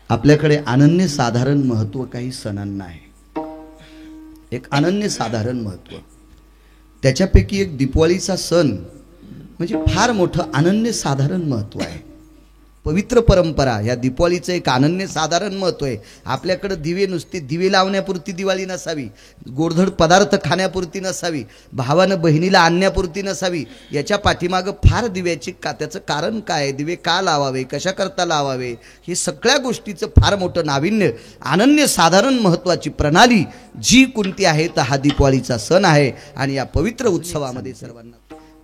आपल्याकडे अनन्य साधारण महत्व काही सणांना आहे. एक अनन्य साधारण महत्व, त्याच्यापैकी एक दिवाळीचा सण म्हणजे फार मोठं अनन्य साधारण महत्व आहे. पवित्र परंपरा या दिवाळीचं एक अनन्य साधारण महत्व आहे. आपल्याकडे दिवे नुसते दिवे लावण्यापुरती दिवाळी नसावी, गोडधोड पदार्थ खाण्यापुरती नसावी, भावानं बहिणीला आणण्यापुरती नसावी. याच्या पाठीमागं फार दिव्याची त्याचं कारण काय, दिवे का लावावे, कशा करता लावावे, हे सगळ्या गोष्टीचं फार मोठं नाविन्य, अनन्य साधारण महत्वाची प्रणाली जी कोणती आहे तर हा दिवाळीचा सण आहे. आणि या पवित्र उत्सवामध्ये सर्वांना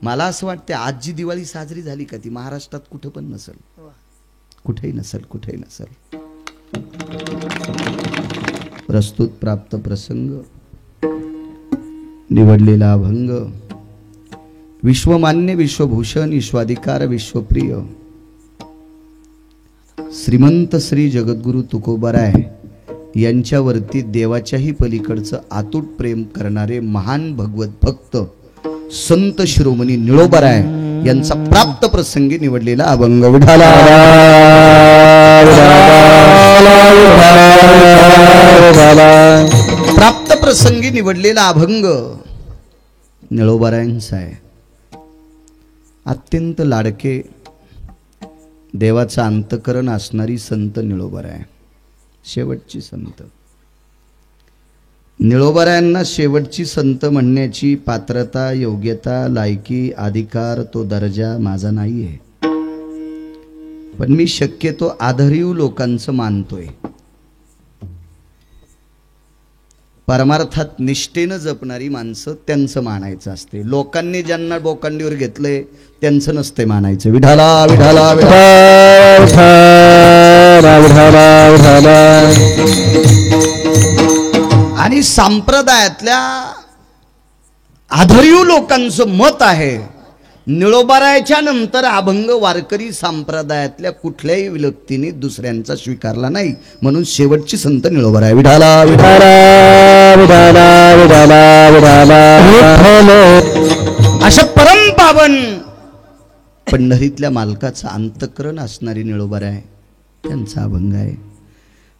मला असं वाटतं आज जी दिवाळी साजरी झाली का ती महाराष्ट्रात कुठं पण नसेल, कुठेही नसेल, कुठेही नसेल. प्रस्तुत प्राप्त प्रसंग, निवडलेला अभंग, विश्वमान्य, विश्वभूषण, विश्वाधिकार, विश्वप्रिय श्रीमंत श्री जगद्गुरु तुकोबाराय यांच्यावरती देवाच्याही पलीकडचं अतूट प्रेम करणारे महान भगवत भक्त संत शिरोमणी निळोबाराय यांचा प्राप्त प्रसंगी निवडलेला अभंग. विठाला प्राप्त प्रसंगी निवडलेला अभंग निळोबारायांचा आहे. अत्यंत लाडके देवाचा अंतकरण असणारी संत निळोबाराय, शेवटची संत. निळोबारायांना शेवटची संत म्हणण्याची पात्रता, योग्यता, लायकी, अधिकार, तो दर्जा माझा नाही आहे. पण मी शक्यतो आदरीव लोकांचं मानतोय. परमार्थात निष्ठेनं जपणारी माणसं त्यांचं मानायचं असते. लोकांनी ज्यांना बोकांडीवर घेतलंय त्यांचं नसते मानायचं. विठाला विठाला आणि संप्रदायातल्या आदरीव लोकांचं मत आहे निळोबारायाच्या नंतर अभंग वारकरी संप्रदायातल्या कुठल्याही विलक्तीने दुसऱ्यांचा स्वीकारला नाही, म्हणून शेवटची संत निळोबाराय. विठाला विठाला विठाला विठाला विठाला अशा परमपावन पंढरीतल्या मालकाचं अंतकरण असणारी निळोबाराय त्यांचा अभंग आहे.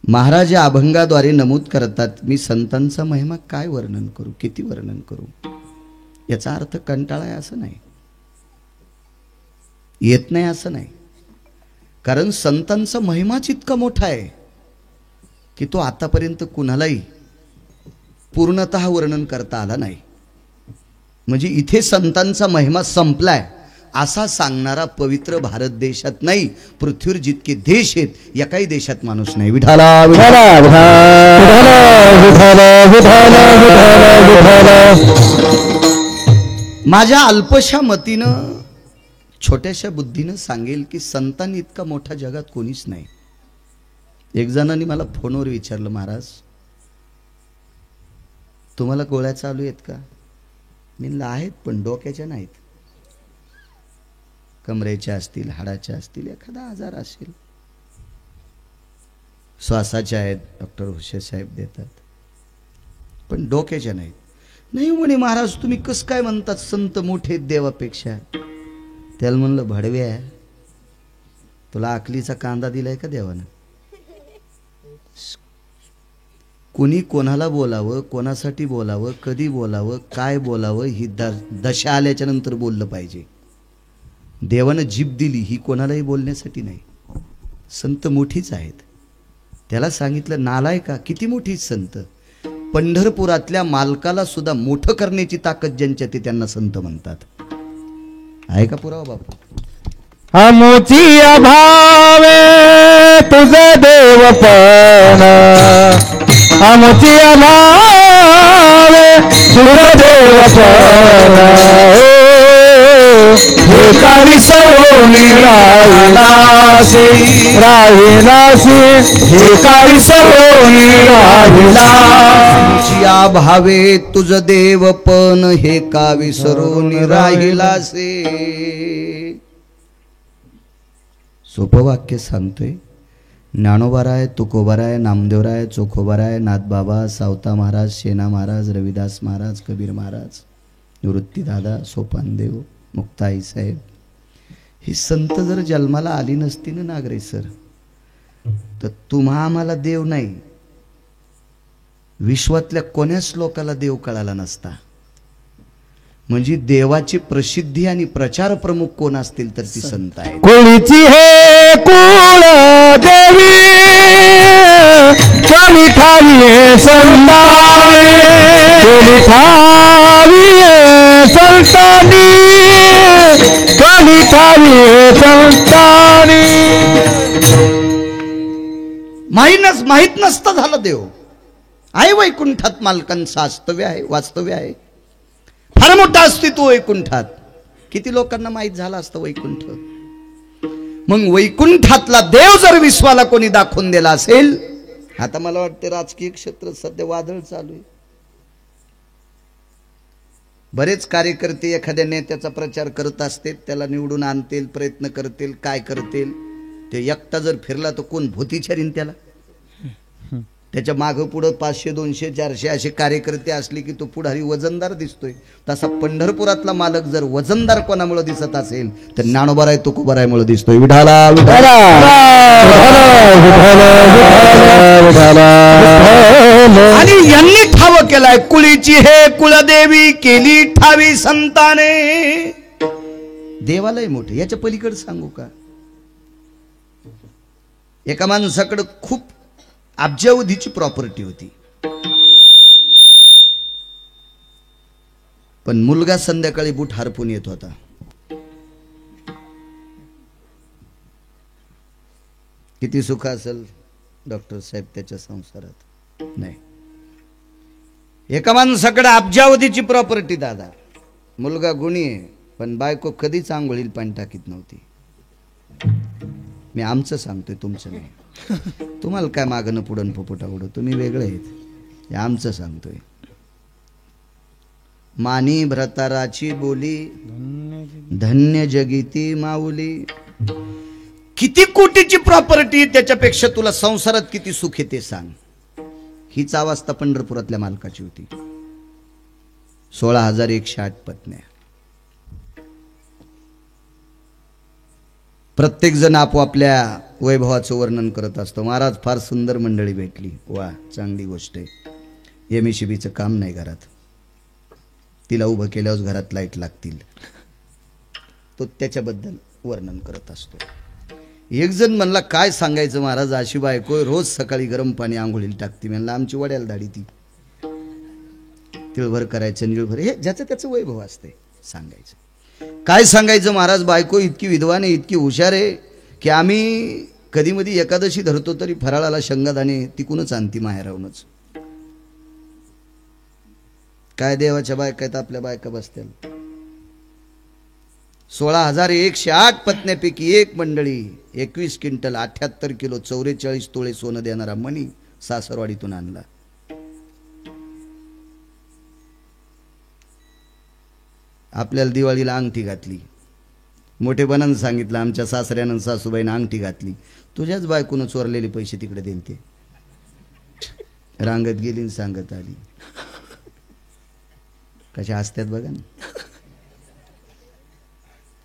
महाराज या अभंगाद्वारे नमूद करतात, मी संतांचा महिमा काय वर्णन करू, किती वर्णन करू. याचा अर्थ कंटाळा आहे असं नाही, येत नाही असं नाही. कारण संतांचा महिमाच इतका मोठा आहे की तो आतापर्यंत कुणालाही पूर्णतः वर्णन करता आला नाही. म्हणजे इथे संतांचा महिमा संपलाय असा सांगणारा पवित्र भारत देशात नाही, पृथ्वीवर जितके देश आहेत एकाही देशात माणूस नाही. विठाला विठाला माझ्या अल्पशा मतीनं, छोट्याशा बुद्धीनं सांगेल की संतांनी इतका मोठा जगात कोणीच नाही. एक जणांनी मला फोनवर विचारलं, महाराज तुम्हाला गोळ्या चालू आहेत का? मी म्हणलं आहेत, पण डोक्याच्या नाहीत, कमरेच्या असतील, हाडाच्या असतील, एखादा आजार असेल. श्वासाच्या आहेत, डॉक्टर हुशे साहेब देतात, पण डोक्याच्या नाहीत. नाही म्हणे महाराज तुम्ही कसं काय म्हणतात, संत मोठे देवापेक्षा. त्याला म्हणलं, भडव्या तुला अकलीचा कांदा दिलाय का देवानं? कोणी कोणाला बोलावं, कोणासाठी बोलावं, कधी बोलावं, काय बोलावं ही दशा आल्याच्या नंतर बोललं पाहिजे. देवानं जीभ दिली ही कोणालाही बोलण्यासाठी नाही. संत मोठीच आहेत. त्याला सांगितलं, नालाय का, किती मोठी संत. पंढरपुरातल्या मालकाला सुद्धा मोठं करण्याची ताकद ज्यांच्या ते त्यांना संत म्हणतात. आहे का पुरावा बापू? आमची अभावे तुझे देवपण, आमची अभावे तुझे देवपण, हे काळी सवनी राहिलासी राहिलासी, हे काळी सवनी राहिलासी. या भावे तुझ देवपण, हे का विसरून राहिलासे. सोपं वाक्य सांगतोय. ज्ञानोबाराय, तुकोबाराय, नामदेवराय, चोखोबाराय, नाथबाबा, सावता महाराज, शेना महाराज, रविदास महाराज, कबीर महाराज, निवृत्तीदादा, सोपानदेव, मुक्ताई साहेब, ही संत जर जन्माला आली नसती ना नागरे सर, तर तुम्हा आम्हाला देव नाही, विश्वातल्या कोण्याच लोकाला देव कळाला नसता. म्हणजे देवाची प्रसिद्धी आणि प्रचार प्रमुख कोण असतील तर ती संत आहे. कुळीची हे कुळ देवी कमी ठावी संतानी, कमी ठावी संतानी, कमी ठावी संतानी. माहित नसतं झालं देव आहे. वैकुंठात मालकांचं वास्तव्य आहे, वास्तव्य आहे. फार मोठं अस्तित्व वैकुंठात. किती लोकांना माहित झालं असतं वैकुंठ. मग वैकुंठातला देव जर विश्वाला कोणी दाखवून दिला असेल. आता मला वाटते राजकीय क्षेत्र सध्या वादळ चालू आहे. बरेच कार्यकर्ते एखाद्या नेत्याचा प्रचार करत असते, त्याला निवडून आणतील, प्रयत्न करतील, काय करतील. ते एकटा जर फिरला तर कोण भूतीचारीन त्याला. त्याच्या मागं पुढं 500 200 400 असे कार्यकर्ते असले की तो पुढारी वजनदार दिसतोय. तसा पंढरपुरातला मालक जर वजनदार कोणामुळे दिसत असेल तर ज्ञानोबराय तुकोबरायमुळे दिसतोय. विठाला विठाला. आणि यांनी ठाव केलाय कुळीची हे कुळदेवी केली ठावी संताने. देवालय मोठे. याच्या पलीकडे सांगू का, एका माणसाकडे खूप अब्जावधीची प्रॉपर्टी होती, पण मुलगा संध्याकाळी बूट हरपून येत होता. किती सुख असेल डॉक्टर साहेब त्याच्या संसारात. नाही, एका माणसाकडे अब्जावधीची प्रॉपर्टी दादा, मुलगा गुणी आहे, पण बायको कधीच आंघोळीला पाणी टाकीत नव्हती. मी आमचं सांगतोय, तुमचं नाही. तुम्हाला काय मागणं पुढं पोपट आवडं, तुम्ही वेगळे आहेत. हे आमचं सांगतोय. मानी भ्रताराची बोली धन्य जगिती माऊली. किती कोटीची प्रॉपर्टी, त्याच्यापेक्षा तुला संसारात किती सुख आहे ते सांग. हीच अवस्था पंढरपुरातल्या मालकाची होती. 16,108 पत्न्या. प्रत्येक जण आपोआपल्या वैभवाचं वर्णन करत असतो. महाराज फार सुंदर मंडळी भेटली, वा चांगली गोष्ट आहे. MSCBचं काम नाही घरात, तिला उभं केल्यावर घरात लाईट लागतील. तो त्याच्याबद्दल वर्णन करत असतो. एक जण म्हणला काय सांगायचं महाराज, अशी बायको रोज सकाळी गरम पाणी आंघोळीला टाकते. म्हणला आमची वड्याला दाढी ती तिळभर करायचं निळभर, हे ज्याचं त्याचं वैभव असते. सांगायचं काय सांगायचं महाराज, बायको इतकी विद्वान आहे, इतकी हुशार आहे की आम्ही कधी मधी एकादशी धरतो तरी फराळाला शेंगादाणे तिकूनच आणती माहेरावूनच. काय देवाच्या बायका आहेत आपल्या बायका बसत्याल. 16,108 पत्न्यापैकी एक मंडळी 21 क्विंटल 78 किलो 44 तोळे सोनं देणारा मणी सासरवाडीतून आणला. आपल्याला दिवाळीला अंगठी घातली. मोठेपणानं सांगितलं, आमच्या सासऱ्यानं सासूबाईनं अंगठी घातली. तुझ्याच बायकोनं चोरलेले पैसे तिकडे देईन. ते रांगत गेली सांगत आली. कशा असतात बघा ना.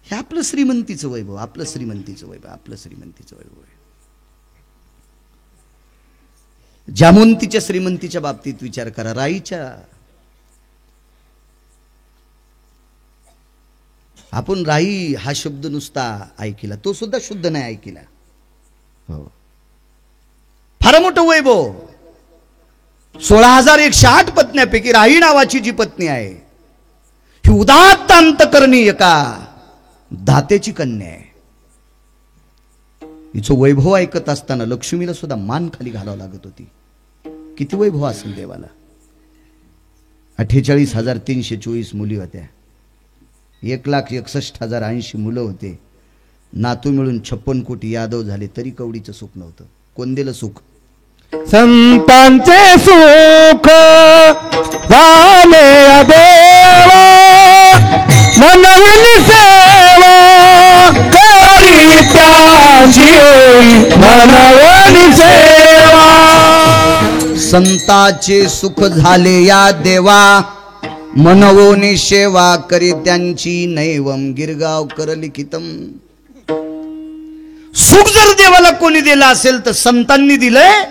हे आपलं श्रीमंतीचं वैभव, आपलं श्रीमंतीचं वैभव, आपलं श्रीमंतीचं वैभव आहे. जामोंतीच्या श्रीमंतीच्या बाबतीत विचार करा. राईच्या आपण राई हा शब्द नुसता ऐकला, तो सुद्धा शुद्ध नाही ऐकला. हो, फार मोठं वैभव. 16,108 पत्न्यापैकी राई नावाची जी पत्नी आहे ही उदात्त अंतकरणी एका दात्याची कन्या आहे. हिचं वैभव ऐकत असताना लक्ष्मीला सुद्धा मान खाली घालावं लागत होती. किती वैभव असेल देवाला. 48,324 मुली होत्या. 1,61,080 मुलं होते. नातू मिळून 56 कोटी यादव झाले तरी कवडीचं सुख नव्हतं. कोण दिलं सुख? संतांचे सुख झाले देवा, मनवून सेवा करी त्याची, मनवून सेवा. संतांचे सुख झाले या देवा, मनवोनी सेवा करी त्यांची. नैवम गिरगाव कर लिखितम. सुख जर देवाला कोणी दिलं असेल तर संतांनी दिलंय.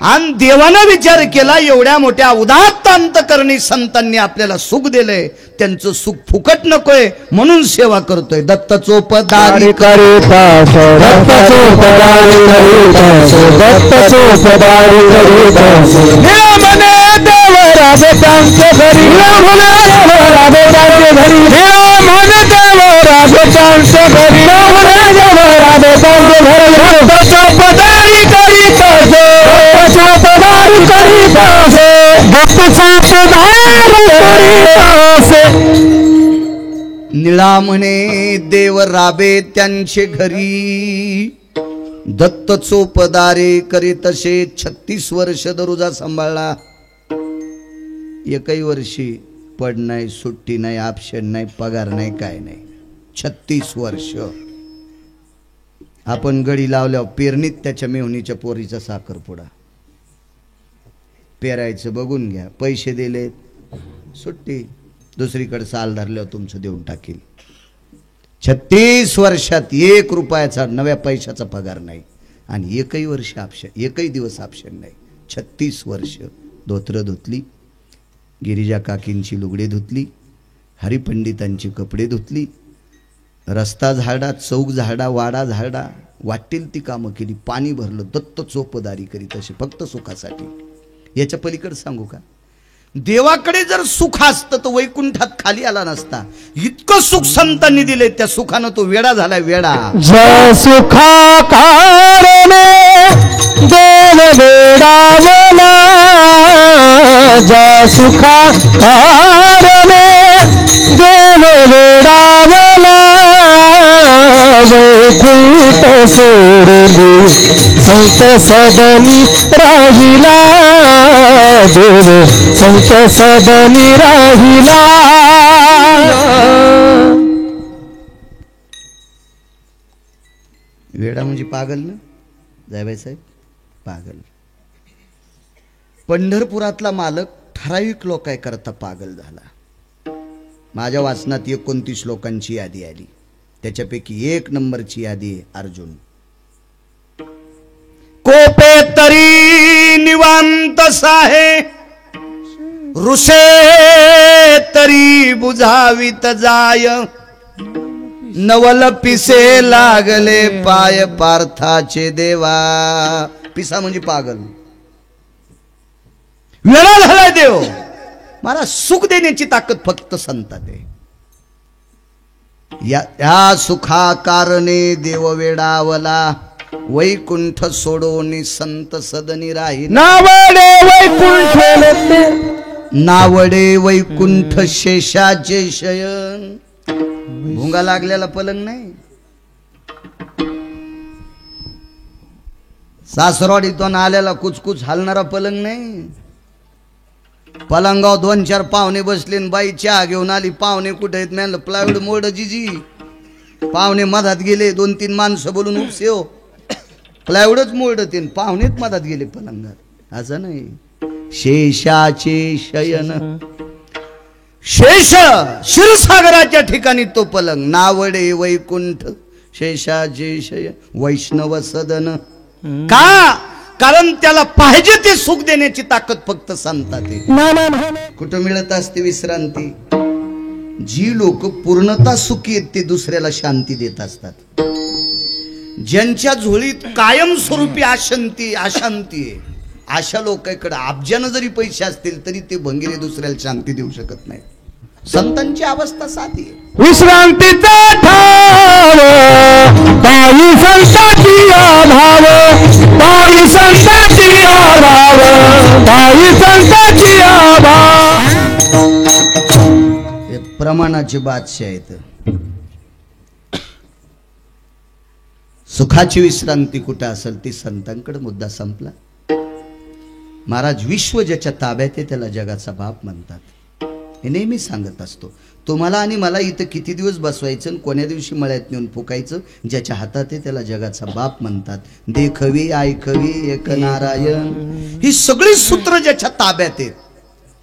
आणि देवानं विचार केला एवढ्या मोठ्या उदात्त अंतकरणी संतांनी आपल्याला सुख दिलंय, त्यांचं सुख फुकट नकोय म्हणून सेवा करतोय. दत्त चोपदारी करीतास दत्त चोपदारी करीतास दत्त चोपदारी करीतास निळमने देव राबे त्यांचे घरी निळमने देव राबे त्यांचे घरी निळमने देव राबे त्यांचे घरी निळमने देव राबे त्यांचे घरी दत्त चोपदारी करीतास चोपदारी करीतास दत्त चोपदारी करीतास. निळा म्हणे देव राबे त्यांचे घरी, दत्त चोपदारे करे तसे. 36 वर्ष दरोजा सांभाळला. एकही वर्षी पड नाही, सुट्टी नाही, ऑप्शन नाही, पगार नाही, काय नाही. 36 वर्ष. आपण गडी लावल्यावर पेरणीत त्याच्या मेहुणीच्या पोरीचा साखरपुडा. पेरायचं बघून घ्या, पैसे दिले सुट्टी, दुसरीकडे साल धरल्यावर तुमचं देऊन टाकील. 36 वर्षात 1 रुपयाचा नव्या पैशाचा पगार नाही आणि एकही वर्ष ऑप्शन, एकही दिवस ऑप्शन नाही. 36 वर्ष. धोत्र धुतली, गिरिजा काकींची लुगडे धुतली, हरिपंडितांची कपडे धुतली, रस्ता झाडा, चौक झाडा, वाडा झाडा, वाटेल ती कामं केली, पाणी भरलं. दत्त चोपदारी करीत असे फक्त सुखासाठी. याच्या पलीकडे सांगू का, देवाकडे जर सुख असतं तर वैकुंठात खाली आला नसता. इतकं सुख संतांनी दिले, त्या सुखानं तो वेडा झाला, वेडा. जय सुखा कारणे देव वेडावला, जय सुखा कारणे देव वेडावला, वैकुंठ सोडली संत सदनी राहिला, देव संत सदनी राहिला. वेडा म्हणजे पागल ना जायबाई साहेब, पागल. पंढरपुरातला मालक ठराविक लोकांकरता पागल झाला. माझ्या वाचनात 29 लोकांची यादी आली, त्याच्यापैकी 1 नंबरची यादी आहे अर्जुन. कोपे तरी निवांत साहे, ऋषे तरी बुझावित जाय, नवल पिसे लागले पाय पार्थाचे देवा. पिसा म्हणजे पागल, वेळा झालाय देव. मला सुख देण्याची ताकद फक्त संतात आहे. या सुखा कारणे देव वेडावला, वैकुंठ सोडोनी संत सदनी राही. नावडे वैकुंठ, नावडे वैकुंठ शेषाचे शयन. भुंगा लागलेला पलंग नाही, सासरवाडीतून आलेला कुचकुच हालणारा पलंग नाही. पलंगाव 2-4 पाहुणे बसले, बाई चहा घेऊन आली. पाहुणे कुठे आहेत? म्हणलं प्लायवूड मोड जिजी. पाहुणे मधात गेले, 2-3 माणसं बोलून उपसे हो, प्लायवूडच मोडते, पाहुणेच मधात गेले पलंगात. असं नाही. शेषाचे शयन, शेष क्षीरसागराच्या ठिकाणी तो पलंग. नावडे वैकुंठ शेषाचे शयन, वैष्णव सदन. का? कारण त्याला पाहिजे ते सुख देण्याची ताकद फक्त संतात आहे. कुठं मिळत असते विश्रांती? जी लोक पूर्णता सुखी आहेत ते दुसऱ्याला शांती देत असतात. ज्यांच्या झोळीत कायमस्वरूपी अशांती आहे, अशा लोकांकडे अब्जानं जरी पैसे असतील तरी ते भंगीरे दुसऱ्याला शांती देऊ शकत नाही. संतांची अवस्था साधी आहे. विश्रांतीचा ठाव पायी संताची भाव, पायी संताची भाव, पायी संताची भाव. हे प्रमाणाचे बादशाह आहेत. सुखाची विश्रांती कुठं असेल ती संतांकडे. मुद्दा संपला. महाराज, विश्व ज्याच्या ताब्यात आहे त्याला जगाचा बाप म्हणतात. हे नेहमी सांगत असतो. तुम्हाला आणि मला इथं किती दिवस बसवायचं आणि कोण्या दिवशी मळ्यात नेऊन फुकायचं, ज्याच्या हातात आहे त्याला जगाचा बाप म्हणतात. देखवी ऐकवी एक नारायण, ही सगळी सूत्र ज्याच्या ताब्यात आहेत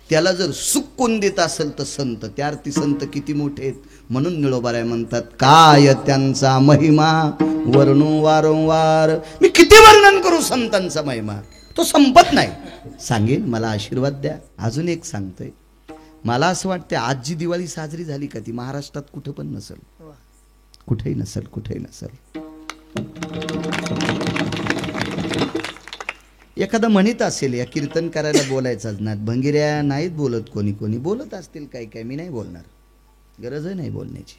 त्याला जर सुख कोण देत असेल तर संत. त्या अर्थी संत किती मोठे आहेत. म्हणून निळोबाराय म्हणतात, काय त्यांचा महिमा वर्णू वारंवार. मी किती वर्णन करू संतांचा महिमा, तो संपत नाही. सांगेन, मला आशीर्वाद द्या. अजून एक सांगतोय, मला असं वाटतं आज जी दिवाळी साजरी झाली का ती महाराष्ट्रात कुठं पण नसेल, कुठेही नसेल, कुठेही नसेल. एखादा म्हणत असेल, या कीर्तन करायला बोलायचाच ना, भंगिऱ्या नाहीत बोलत, कोणी कोणी बोलत असतील, काही काय, मी नाही बोलणार, गरजही नाही बोलण्याची.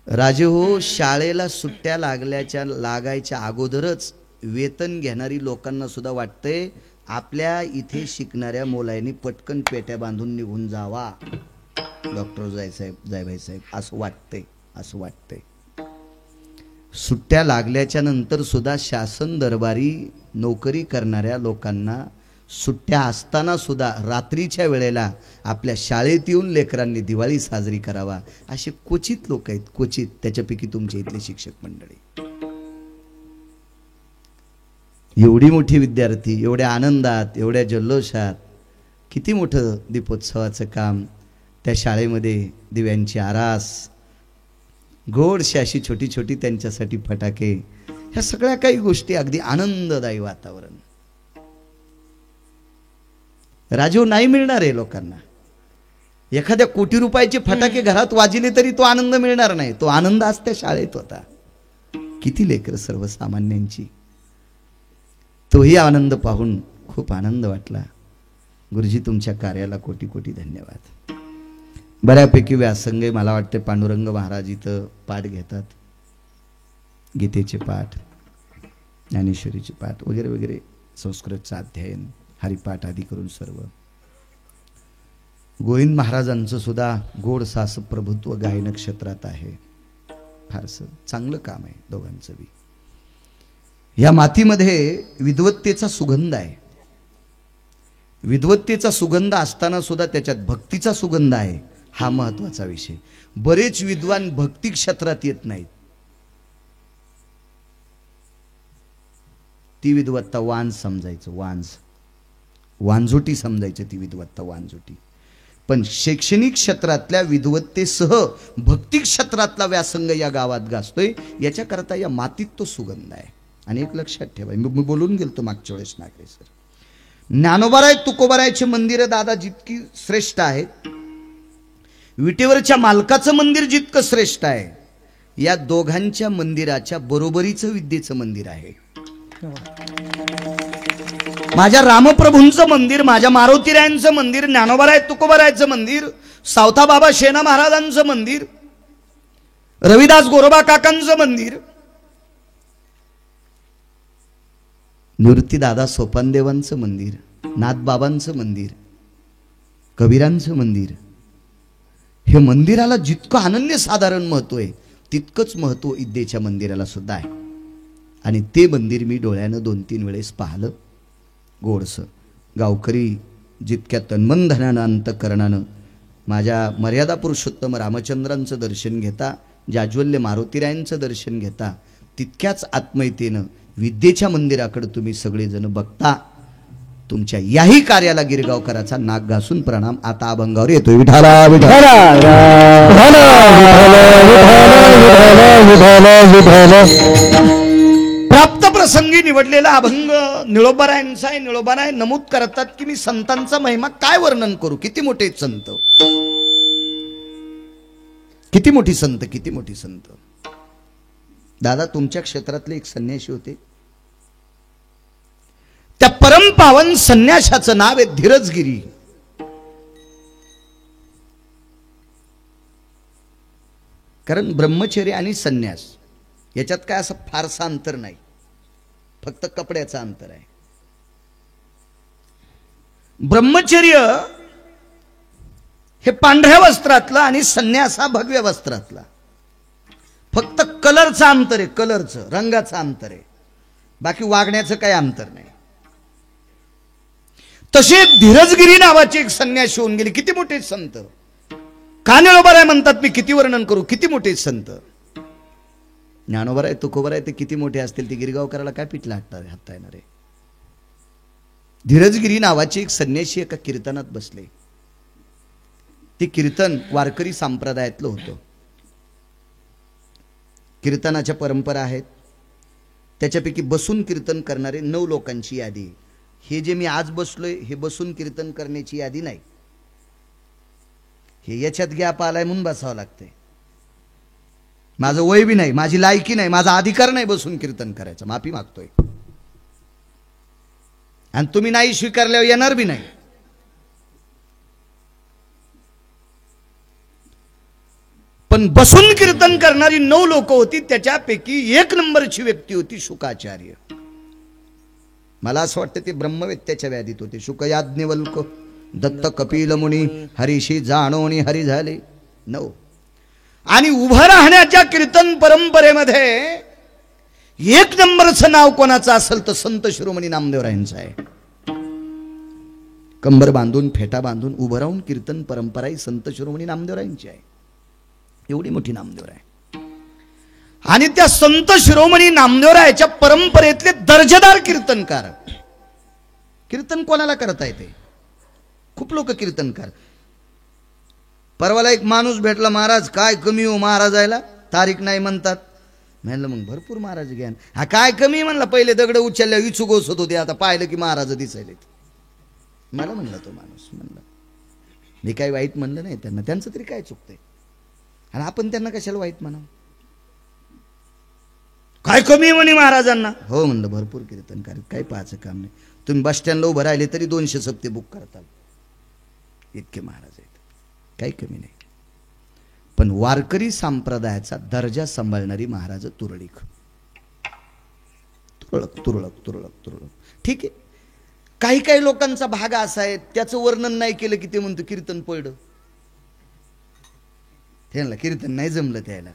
राजे हो, शाळेला सुट्ट्या लागायच्या अगोदरच वेतन घेणारी लोकांना सुद्धा वाटतंय आपल्या इथे शिकणाऱ्या मुलांनी पटकन पेट्या बांधून निघून जावा, डॉक्टर जायभाई साहेब, असं वाटतंय, असं वाटतंय. सुट्ट्या लागल्याच्या नंतर सुद्धा शासन दरबारी नोकरी करणाऱ्या लोकांना सुट्ट्या असताना सुद्धा रात्रीच्या वेळेला आपल्या शाळेत येऊन लेकरांनी दिवाळी साजरी करावा, असे क्वचित लोक आहेत, क्वचित. त्याच्यापैकी तुमच्या इथले शिक्षक मंडळी. एवढी मोठी विद्यार्थी, एवढ्या आनंदात, एवढ्या जल्लोषात, किती मोठं दीपोत्सवाचं काम. त्या शाळेमध्ये दिव्यांची आरास, गोडशी अशी छोटी छोटी त्यांच्यासाठी फटाके, ह्या सगळ्या काही गोष्टी, अगदी आनंददायी वातावरण. राजीव नाही मिळणार आहे लोकांना. एखाद्या कोटी रुपयाचे फटाके घरात वाजले तरी तो आनंद मिळणार नाही. तो आनंद आज त्या शाळेत होता. किती लेकर सर्वसामान्यांची. तोही आनंद पाहून खूप आनंद वाटला. गुरुजी, तुमच्या कार्याला कोटी कोटी धन्यवाद. बऱ्यापैकी व्यासंग मला वाटते पांडुरंग महाराज इथं पाठ घेतात, गीतेचे पाठ, ज्ञानेश्वरीचे पाठ वगैरे वगैरे, संस्कृतचं अध्ययन, हरिपाठ आदी करून सर्व. गोविंद महाराजांचं सुद्धा गोड सास प्रभुत्व गायन क्षेत्रात आहे. फारसं चांगलं काम आहे दोघांचं बी. या मातीमध्ये विद्वत्तेचा सुगंध आहे. विद्वत्तेचा सुगंध असताना सुद्धा त्याच्यात भक्तीचा सुगंध आहे, हा महत्वाचा विषय. बरेच विद्वान भक्ती क्षेत्रात येत नाहीत. ती विद्वत्ता वांज समजायचं, वांजोटी समजायचं, ती विद्वत्ता वांजोटी. पण शैक्षणिक क्षेत्रातल्या विद्वत्तेसह भक्ती क्षेत्रातला व्यासंग या गावात गाजतोय, याच्याकरता या मातीत तो सुगंध आहे. आणि एक लक्षात ठेवा, मी बोलून गेलतो मागच्या वेळेस नागरे सर, ज्ञानोबाराय तुकोबारायचे मंदिर दादा जितकी श्रेष्ठ आहेत, विटेवरच्या मालकाचं मंदिर जितकं श्रेष्ठ आहे, या दोघांच्या मंदिराच्या बरोबरीचं विद्येचं मंदिर आहे. माझ्या रामप्रभूंचं मंदिर, माझ्या मारुतीरायांचं मंदिर, ज्ञानोबाराय तुकोबारायचं मंदिर, सावता बाबा शेना महाराजांचं मंदिर, रविदास गोरोबा काकांचं मंदिर, निवृत्तीदादा सोपानदेवांचं मंदिर, नाथबाबांचं मंदिर, कबीरांचं मंदिर, हे मंदिराला जितकं अनन्यसाधारण महत्व आहे तितकंच महत्व विद्येच्या मंदिराला सुद्धा आहे. आणि ते मंदिर मी डोळ्यानं 2-3 वेळेस पाहिलं. गोडसं गावकरी जितक्या तन्मनधनानं अंतकरणानं माझ्या मर्यादा पुरुषोत्तम रामचंद्रांचं दर्शन घेता, जाज्वल्य मारुतीरायांचं दर्शन घेता, तितक्याच आत्मीयतेनं विद्येच्या मंदिराकडे तुम्ही सगळेजण बघता. तुमच्या याही कार्याला गिरगावकराचा नाक घासून प्रणाम. आता अभंगावर येतोय. विठाला प्राप्त प्रसंगी निवडलेला अभंग निळोबारायांचा आहे. निळोबाराय नमूद करतात की मी संतांचा महिमा काय वर्णन करू, किती मोठे संत, किती मोठी संत, किती मोठी संत. दादा, तुमच्या क्षेत्रातले एक संन्यासी होते, त्या परमपावन संन्याशाचं नाव आहे धीरजगिरी. कारण ब्रह्मचर्य आणि संन्यास याच्यात काय असं फारसं अंतर नाही, फक्त कपड्याचं अंतर आहे. ब्रह्मचर्य हे पांढऱ्या वस्त्रातलं आणि संन्यास हा भगव्या वस्त्रातला. फक्त कलरचं अंतर आहे, कलरचं, रंगाचं अंतर आहे, बाकी वागण्याचं काही अंतर नाही. तसे धीरजगिरी नावाचे एक संन्यासी होऊन गेले. किती मोठे संत. कानिळोबाराय म्हणतात मी किती वर्णन करू, किती मोठे संत. ज्ञानोबाराय तुकोबाराय ते किती मोठे असतील, ते गिरगावकराला काय पिटला हाता येणार आहे. धीरजगिरी नावाचे एक संन्यासी एका कीर्तनात बसले. ते कीर्तन वारकरी संप्रदायातलं होतं. कीर्तनाच्या परंपरा आहेत. त्याच्यापैकी बसून कीर्तन करणारे 9 लोकांची यादी. हे जे मी आज बसलोय हे बसून कीर्तन करण्याची यादी नाही. हे याच्यात गॅप आलाय म्हणून बसावं लागतंय. माझं वय बी नाही, माझी लायकी नाही, माझा अधिकार नाही बसून कीर्तन करायचा. माफी मागतोय. आणि तुम्ही नाही स्वीकारल्यावर येणार बी नाही. पण बसून कीर्तन करणारी 9 लोक होती. त्याच्यापैकी 1 नंबरची व्यक्ती होती शुकाचार्य. मला असं वाटतं ते ब्रह्मवेत्याच्या व्याधीत होते. शुक याज्ञवल्क दत्त कपिल मुनी हरीशी जाणोनी हरी झाले 9. आणि उभं राहण्याच्या कीर्तन परंपरेमध्ये 1 नंबरचं नाव कोणाचं असेल तर संत शिरोमणी नामदेवरायांचं आहे. कंबर बांधून फेटा बांधून उभं राहून कीर्तन परंपरा ही संत शिरोमणी नामदेवरायांची आहे. एवढी मोठी नामदेवराय. आणि त्या संत शिरोमणी नामदेवरायाच्या परंपरेतले दर्जेदार कीर्तनकार. कीर्तन कोणाला करता येते? खूप लोक कीर्तनकार. परवाला एक माणूस भेटला, महाराज काय कमी हो महाराजायला, तारीख नाही म्हणतात. म्हणलं मग भरपूर महाराज घ्या. हा काय कमी म्हणला, पहिले दगड उचलल्या इच्छुक होत होते, आता पाहिलं की महाराज दिसायले. मला म्हणला तो माणूस, म्हणलं मी काही वाईट म्हणलं नाही त्यांना, त्यांचं तरी काय चुकतंय आणि आपण त्यांना कशाला वाईट म्हणा. काय कमी म्हणे महाराजांना. हो म्हणलं भरपूर कीर्तनकार, काही पाहायचं काम नाही. तुम्ही बस स्टँडला उभं राहिले तरी 200 सप्ते बुक करताल, इतके महाराज आहेत, काही कमी नाही. पण वारकरी संप्रदायाचा दर्जा सांभाळणारी महाराज तुरळक तुरळक तुरळक तुरळक तुरळक. ठीक आहे, काही काही लोकांचा भाग असा आहे त्याचं वर्णन नाही केलं की ते म्हणतो कीर्तन पडलं, त्यांना कीर्तन नाही जमलं. त्याला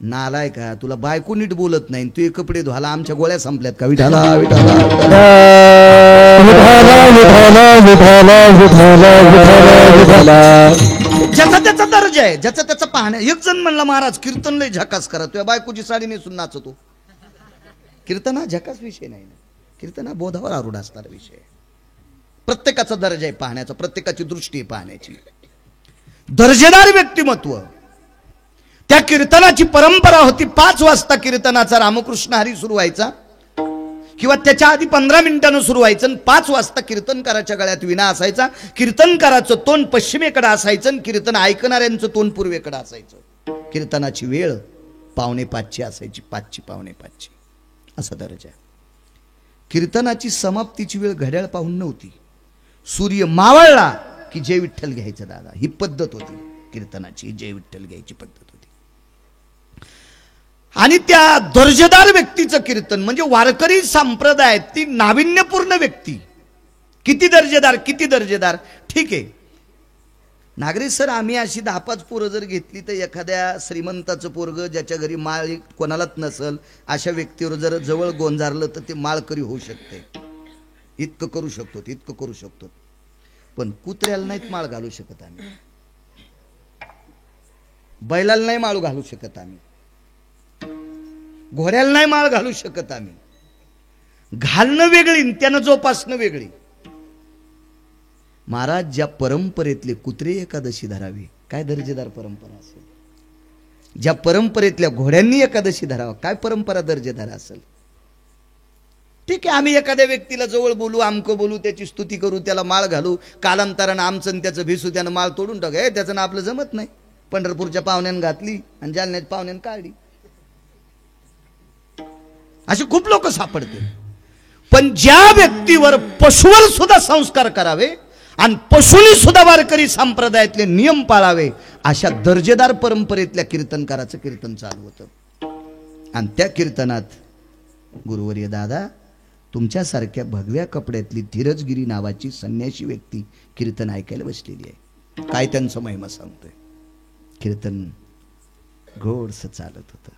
नालाय का, तुला बायको नीट बोलत नाही, तू कपडे धुवाला आमच्या गोळ्या संपल्यात का? विठाला विठाला ज्याचा त्याचा दर्जा आहे, ज्याचा त्याचा पाहण्या. एक जण म्हणला महाराज कीर्तन लय झकास करा, तुझ्या बायकोची साडी नेसून नाचतो. कीर्तन हा झकास विषय नाही ना, कीर्तन हा बोधावर आरूढ असणारा विषय आहे. प्रत्येकाचा दर्जा आहे पाहण्याचा, प्रत्येकाची दृष्टी आहे पाहण्याची. दर्जेदार व्यक्तिमत्व. त्या कीर्तनाची परंपरा होती. 5 वाजता कीर्तनाचा रामकृष्ण हरी सुरू व्हायचा किंवा त्याच्या आधी 15 मिनिटांनं सुरू व्हायचं. 5 वाजता कीर्तनकाराच्या गळ्यात विणा असायचा. कीर्तनकाराचं तोंड पश्चिमेकडे असायचं, कीर्तन ऐकणाऱ्यांचं तोंड पूर्वेकडे असायचं. कीर्तनाची वेळ 4:45 असायची, 5ची 4:45 असा दर्जा. कीर्तनाची समाप्तीची वेळ घड्याळ पाहून नव्हती. सूर्य मावळला की जय विठ्ठल घ्यायचं दादा, ही पद्धत होती कीर्तनाची, जय विठ्ठल घ्यायची पद्धत होती. आणि त्या दर्जेदार व्यक्तीचं कीर्तन म्हणजे वारकरी संप्रदायात ती नाविन्यपूर्ण व्यक्ती. किती दर्जेदार, किती दर्जेदार. ठीक आहे नागरिक सर, आम्ही अशी 10-5 पोरं जर घेतली तर एखाद्या श्रीमंताचं पोरग ज्याच्या घरी माळ कोणालाच नसल अशा व्यक्तीवर जर जवळ गोंजारलं तर ते माळकरी होऊ शकते. इतकं करू शकतो, इतकं करू शकतो. पण कुत्र्याला नाहीत माळ घालू शकत आम्ही, बैलाला नाही माळ घालू शकत आम्ही, घोड्याला नाही माळ घालू शकत आम्ही. घालणं वेगळी, त्यानं जोपासणं वेगळी. महाराज ज्या परंपरेतले कुत्रे एकादशी धरावी, काय दर्जेदार परंपरा असेल. ज्या परंपरेतल्या घोड्यांनी एकादशी धरावा, काय परंपरा दर्जेदार असेल. ठीक आहे, आम्ही एखाद्या व्यक्तीला जवळ बोलू, आमकं बोलू, त्याची स्तुती करू, त्याला माळ घालू, कालांतरानं आमचं त्याचं भिसू, त्यानं माळ तोडून टाक. त्याचं ना आपलं जमत नाही. पंढरपूरच्या पाहुण्यानं घातली आणि जालन्याच्या पाहुण्यानं काढली, असे खूप लोक सापडते. पण ज्या व्यक्तीवर पशुवर सुद्धा संस्कार करावे आणि पशुनी सुद्धा वारकरी संप्रदायातले नियम पाळावे, अशा दर्जेदार परंपरेतल्या कीर्तनकाराचं कीर्तन चालू होतं. आणि त्या कीर्तनात गुरुवर्य दादा तुमच्यासारख्या भगव्या कपड्यातली धीरजगिरी नावाची संन्यासी व्यक्ती कीर्तन ऐकायला बसलेली आहे. काय त्यांचं महिमा सांगतोय. कीर्तन गोडस चालत होतं,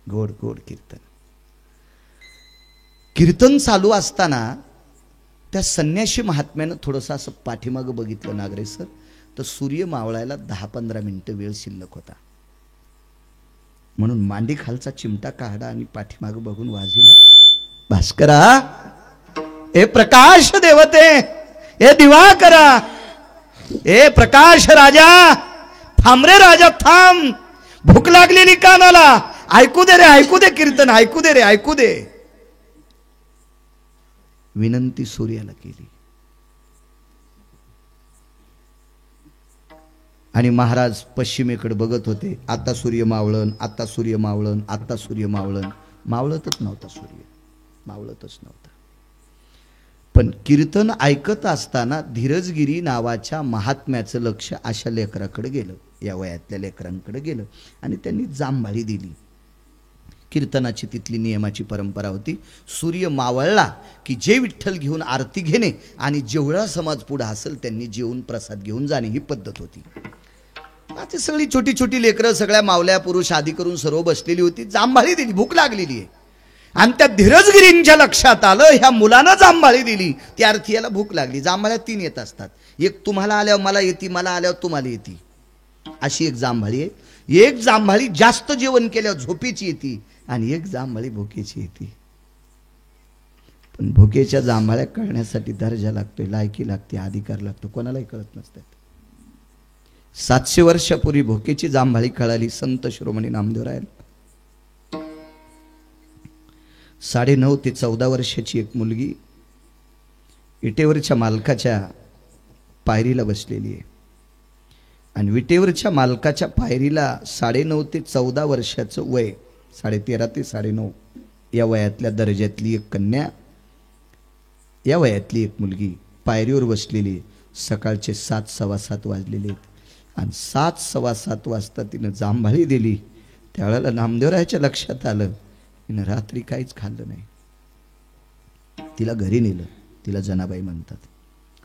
गोड गोड कीर्तन. कीर्तन चालू असताना त्या संन्यासी महात्म्यानं थोडंसं असं पाठीमागं बघितलं नागरे सर, तर सूर्य मावळायला 10-15 मिनिटं वेळ शिल्लक होता. म्हणून मांडी खालचा चिमटा काढा आणि पाठीमागं बघून वाजविला, भास्करा हे प्रकाश देवते, हे दिवाकरा, हे प्रकाश राजा, थांब रे राजा थांब, भूक लागलेली कानाला, ऐकू दे रे, ऐकू दे कीर्तन, ऐकू दे रे, ऐकू दे. विनंती सूर्याला केली आणि महाराज पश्चिमेकडे बघत होते. आता सूर्य मावळण, आता सूर्य मावळण, आता सूर्य मावळण. मावळतच नव्हता सूर्य, मावळतच नव्हता. पण कीर्तन ऐकत असताना धीरजगिरी नावाच्या महात्म्याचं लक्ष अशा लेकराकडे गेलं, या वयातल्या लेकरांकडे गेलं आणि त्यांनी जांभाळी दिली. कीर्तनाची तिथली नियमाची परंपरा होती, सूर्य मावळला की जे विठ्ठल घेऊन आरती घेणे आणि जेवढा समाज पुढे असेल त्यांनी जेवून प्रसाद घेऊन जाणे ही पद्धत होती. ती सगळी छोटी छोटी लेकरं सगळ्या मावल्या पुरुष आदी करून सर्व बसलेली होती. जांभाळी दिली, भूक लागलेली आहे आणि त्या धीरजगिरींच्या लक्षात आलं ह्या मुलानं जांभाळी दिली, ती अर्थी याला भूक लागली. जांभाळ्या 3 येत असतात, एक तुम्हाला आल्यावर मला येते, मला आल्यावर तुम्हाला येते, अशी एक जांभाळी आहे. एक जांभाळी जास्त जेवण केल्यावर झोपेची येते आणि एक जांभाळी भुकेची येते. पण भुकेच्या जांभाळ्या कळण्यासाठी दर्जा लागतोय, लायकी लागते, अधिकार लागतो, कोणालाही कळत नसतात. 700 वर्षापूर्वी भुकेची जांभाळी कळाली संत शिरोमणी नामदेवरायाला. 9.5 ते 14 वर्षाची एक मुलगी विटेवरच्या मालकाच्या पायरीला बसलेली आहे आणि विटेवरच्या मालकाच्या पायरीला 9.5 ते 14 वर्षाचं वय, 13.5 ते 9.5 या वयातल्या दर्जातली एक कन्या, या वयातली एक मुलगी पायरीवर बसलेली. सकाळचे 7 सव्वा 7 वाजलेले आणि 7 सव्वा 7 वाजता तिनं जांभाळी दिली. त्यावेळेला नामदेवरायाच्या लक्षात आलं तिनं रात्री काहीच खाल्लं नाही. तिला घरी नेलं, तिला जनाबाई म्हणतात.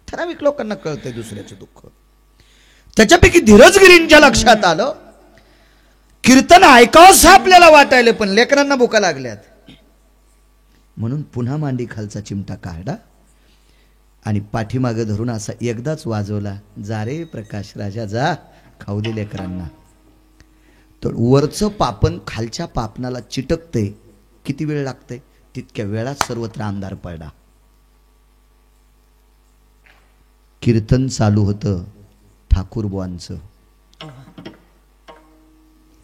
ठराविक लोकांना कळतंय दुसऱ्याचं दुःख. त्याच्यापैकी धीरजगिरींच्या लक्षात आलं कीर्तन ऐकावंसं आपल्याला वाटायला, पण लेकरांना भुका लागल्यात. म्हणून पुन्हा मांडी खालचा चिमटा काढला आणि पाठीमागे धरून असा एकदाच वाजवला, जा रे प्रकाश राजा जा, खाऊ दे लेकरांना. तर वरचं पापण खालच्या पापणाला चिटकते. किती वेळ लागते? तितक्या वेळात सर्वत्र अंधार पडला. कीर्तन चालू होतं ठाकूरबुवांचं.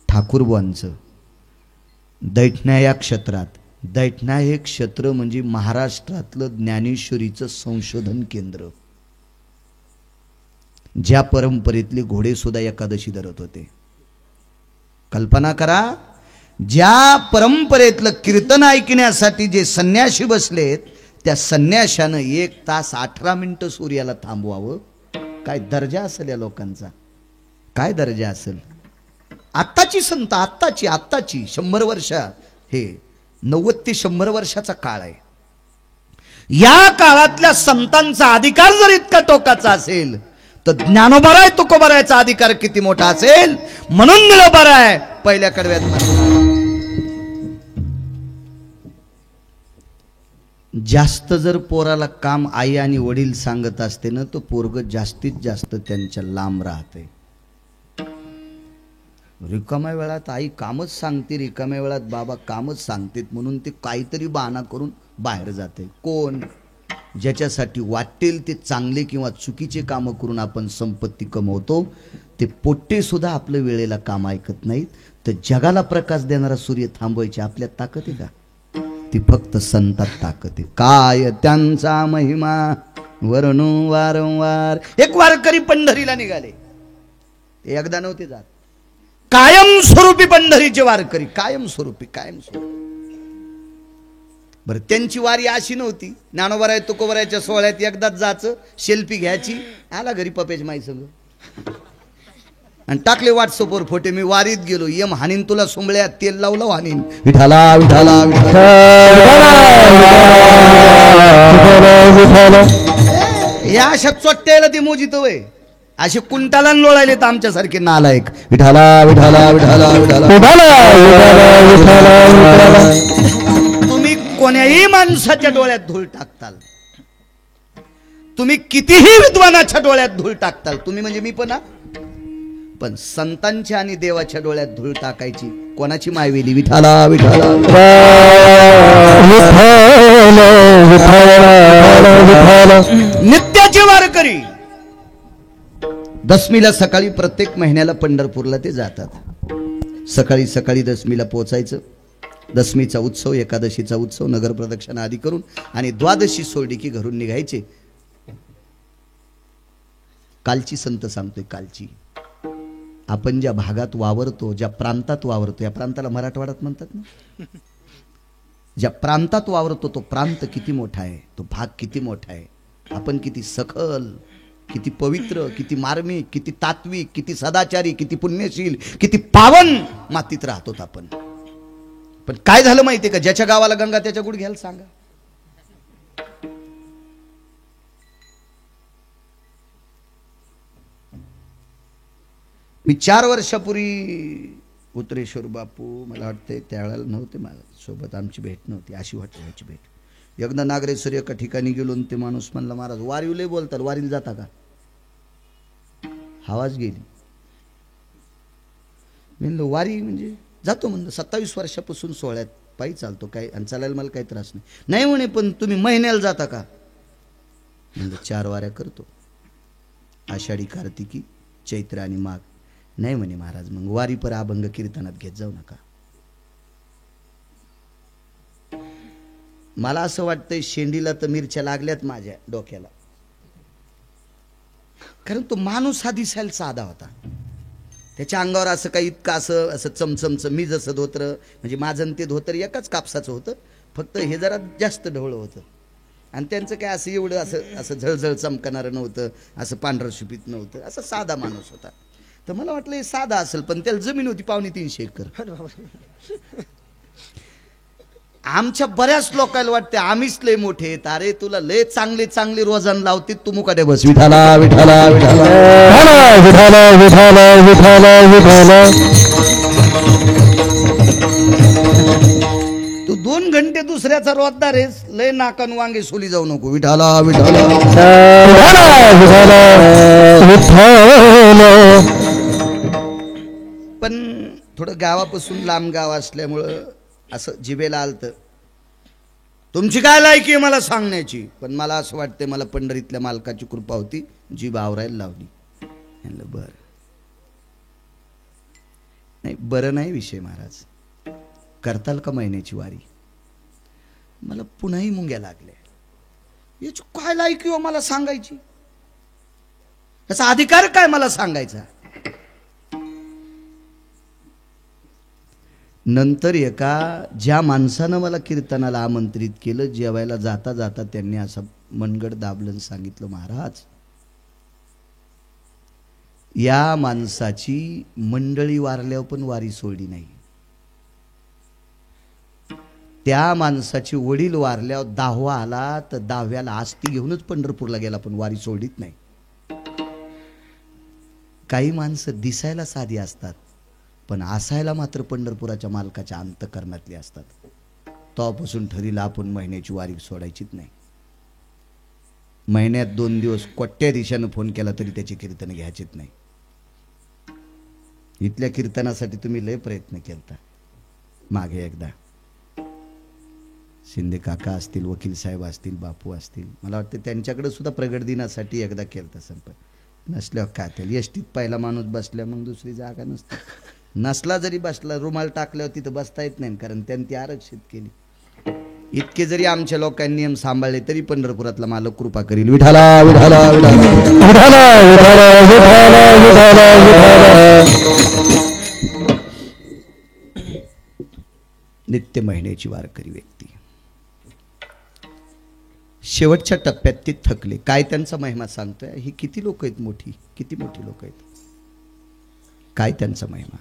ठाकूरबुवांचं दैठण्या या क्षेत्रात, दैठणा हे क्षेत्र म्हणजे महाराष्ट्रातलं ज्ञानेश्वरीचं संशोधन केंद्र. ज्या परंपरेतले घोडे सुद्धा एकादशी धरत होते. कल्पना करा, ज्या परंपरेतलं कीर्तन ऐकण्यासाठी जे संन्याशी बसलेत त्या संन्याशानं 1 तास 18 मिनिटं सूर्याला थांबवावं. काय दर्जा असेल या लोकांचा, काय दर्जा असेल. आत्ताची संत, आत्ताची 100 वर्ष, हे 90 ते 100 वर्षाचा काळ आहे. या काळातल्या संतांचा अधिकार जर इतका टोकाचा असेल तर ज्ञानोबाराय तुकोबारायचा अधिकार किती मोठा असेल. म्हणून निळोबाराय पहिल्या कडव्यात जास्त जर पोराला काम आई आणि वडील सांगत असते ना, तो पोरग जास्तीत जास्त त्यांच्या लांब राहते. रिकाम्या वेळात आई कामच सांगते, रिकाम्या वेळात बाबा कामच सांगतेत म्हणून ते काहीतरी बहाणा करून बाहेर जाते. कोण? ज्याच्यासाठी वाटेल ते चांगले किंवा चुकीचे कामं करून आपण संपत्ती कमवतो. ते पोट्टे सुद्धा आपल्या वेळेला काम ऐकत नाहीत. तर जगाला प्रकाश देणारा सूर्य थांबवायची आपल्यात ताकद आहे का? ती फक्त संतात ताकद आहे. काय त्यांचा महिमा वर्णू वारंवार. एक वारकरी पंढरीला निघाले, ते एकदा नव्हते जात, कायमस्वरूपी पंढरीचे वारकरी, कायमस्वरूपी. बरं, त्यांची वारी अशी नव्हती, ज्ञानोबाराय तुकोबारायच्या सोहळ्यात एकदाच जायचं, सेल्फी घ्यायची, आला घरी पपेज माई संग आणि टाकले व्हॉट्सअपवर फोटो, मी वारीत गेलो, यम हानीन तुला सोंबळ्यात तेल लावलं हानीन, विठाला विठाला या अशा चोट्ट्याला ती मोजित वय, असे कुंटाला लोळायले तर आमच्यासारखे नालायक. विठाला विठाला विठाला विठाला. तुम्ही कोण्याही माणसाच्या डोळ्यात धूळ टाकताल, तुम्ही कितीही विद्वानाच्या डोळ्यात धूळ टाकताल, तुम्ही म्हणजे मी पण संतांच्या आणि देवाच्या डोळ्यात धूळ टाकायची कोणाची मायवेली? विठाला विठाला. नित्याचे वारकरी दशमीला सकाळी प्रत्येक महिन्याला पंढरपूरला ते जातात. सकाळी सकाळी दशमीला पोहोचायचं. दशमीचा उत्सव, एकादशीचा उत्सव, नगर प्रदक्षिणा आदी करून आणि द्वादशी सोडली की घरून निघायचे. कालची संत सांगतोय, कालची आपण ज्या भागात वावरतो, ज्या प्रांतात वावरतो, या प्रांताला मराठवाड्यात म्हणतात ना. ज्या प्रांतात वावरतो तो प्रांत किती मोठा आहे, तो भाग किती मोठा आहे. आपण किती सखल, किती पवित्र, किती मार्मिक, किती तात्विक, किती सदाचारी, किती पुण्यशील, किती पावन मातीत राहतो आपण. पण काय झालं माहितीये का, ज्याच्या गावाला गंगा त्याच्या गुडघ्याला सांगा. मी 4 वर्षापूर्वी उत्तरेश्वर बापू, मला वाटते त्यावेळेला नव्हते माझ्या सोबत, आमची भेट नव्हती, अशी वाटण्याची भेट. एकदा नागरेश्वर एका ठिकाणी गेलो आणि ते माणूस म्हणला, महाराज वारीला बोलतात, वारीला जाता का? आवाज गेली. म्हणलं वारी म्हणजे जातो म्हणलं, 27 वर्षापासून सोहळ्यात पायी चालतो, काय आणि चालायला मला काही त्रास नाही. नाही म्हणे, पण तुम्ही महिन्याला जाता का? म्हणलं 4 वाऱ्या करतो, आषाढी, कार्तिकी, चैत्र आणि माघ. नाही म्हणे महाराज, मग वारी पर अभंग कीर्तनात घेत जाऊ नका. मला असं वाटतंय शेंडीला तर मिरच्या लागल्यात माझ्या डोक्याला, कारण तो माणूस हा दिसायला साधा होता. त्याच्या अंगावर असं काही इतकं असं चमचमचं, मी जसं धोतर, म्हणजे माझं ते धोतर एकाच कापसाचं होतं, फक्त हे जरा जास्त ढवळं होतं. आणि त्यांचं काय असं एवढं असं झळझळ चमकणारं नव्हतं, असं पांढरं शुभीत नव्हतं, असं साधा माणूस होता. तर मला वाटलं हे साधा असेल, पण त्याला जमीन होती 3.5 एकर. आमच्या बऱ्याच लोकांना वाटते आम्हीच लय मोठे आहेत. अरे तुला लय चांगले चांगले रोजान लावते, तू मुकाट्या बस. विठाला विठाला विठाला विठाला विठाला विठाला. तू 2 घंटे दुसऱ्याचा रोजदार आहेस, लय नाकान वांगे सोली जाऊ नको. विठाला विठाला पण थोडं गावापासून लांब गाव असल्यामुळं असं जिभेला आलतं, तुमची काय लायकी आहे मला सांगण्याची. पण मला असं वाटतंय मला पंढरीतल्या मालकाची कृपा होती, जीभ आवरायला लावली. म्हणलं बरं नाही, बरं नाही विषय महाराज, करताल का महिन्याची वारी? मला पुन्हाही मुंग्या लागल्या. याची काय लायकी हो मला सांगायची, याचा अधिकार काय मला सांगायचा? नंतर एका ज्या माणसानं मला कीर्तनाला आमंत्रित केलं, जेवायला जाता जाता त्यांनी असं मनगड दाबलं आणि सांगितलं, महाराज या माणसाची मंडळी वारल्यावर पण वारी सोडली नाही. त्या माणसाचे वडील वारल्यावर 10वा आला तर 10व्याला आस्ती घेऊनच पंढरपूरला गेला, पण वारी सोडलीच नाही. काही माणसं दिसायला साधी असतात, पण असायला मात्र पंढरपुराच्या मालकाच्या अंतःकरणातली असतात. तेव्हापासून ठरलं आपण महिन्याची वारी सोडायचीच नाही. महिन्यात 2 दिवस कोट्या दिशानं फोन केला तरी त्याची कीर्तन घ्यायचीच नाही. इथल्या कीर्तनासाठी तुम्ही लय प्रयत्न केलता. मागे एकदा शिंदे काका असतील, वकील साहेब असतील, बापू असतील, मला वाटतं त्यांच्याकडे सुद्धा प्रगट दिनासाठी एकदा केलता संपर्क. नसल्यावर काय त्याला एसटीत पहिला माणूस बसल्या मग दुसरी जागा नसते. नसला जरी बसला, रुमाल टाकल्यावर तिथं बसता येत नाही, कारण त्यांनी ती आरक्षित केली. इतके जरी आमच्या लोकांनी नियम सांभाळले तरी पंढरपुरातला मालक कृपा करील. विठाला विठाला विठाला विठाला विठाला विठाला विठाला. नित्य महिन्याची वारकरी व्यक्ती शेवटच्या टप्प्यात ते थकले. काय त्यांचा महिमा सांगतोय, ही किती लोक आहेत मोठी, किती मोठी लोक आहेत, काय त्यांचा महिमा.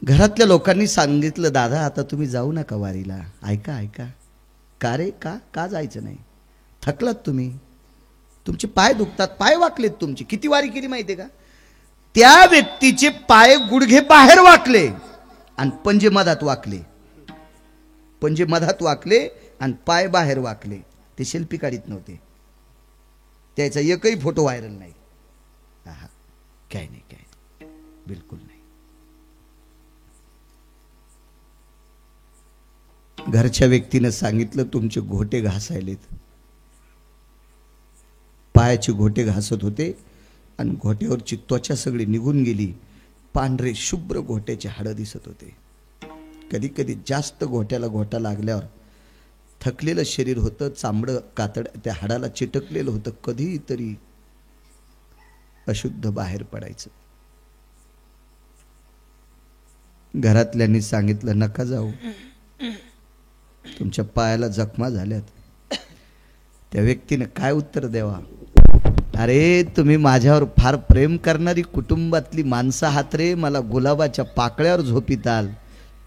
घरातल्या लोकांनी सांगितलं, दादा आता तुम्ही जाऊ नका वारीला. ऐका ऐका. का रे, का जायचं नाही? थकलात तुम्ही, तुमचे पाय दुखतात, पाय वाकलेत तुमचे. किती वारी केली माहितीये का? त्या व्यक्तीचे पाय गुडघे बाहेर वाकले आणि पंजे मधात वाकले. पंजे मधात वाकले आणि पाय बाहेर वाकले. ते शिल्पी काढीत नव्हते, त्याचा एकही फोटो व्हायरल नाही. हा काय नाही, काय नाही, बिलकुल नाही. घरच्या व्यक्तीनं सांगितलं तुमचे घोटे घासायलेत. पायाची घोटे घासत होते आणि घोट्यावरची त्वचा सगळी निघून गेली. पांढरे शुभ्र घोट्याचे हाडं दिसत होते. कधी कधी जास्त घोट्याला घोटा लागल्यावर थकलेलं शरीर होतं, चांबडं कातड त्या हाडाला चिटकलेलं होतं, कधी तरी अशुद्ध बाहेर पडायचं. घरातल्यांनी सांगितलं नका जाऊ, तुमच्या पायाला जखमा झाल्यात. त्या व्यक्तीने काय उत्तर द्यावा? अरे तुम्ही माझ्यावर फार प्रेम करणारी कुटुंबातली माणसं आहात रे, मला गुलाबाच्या पाकळ्यावर झोपिताल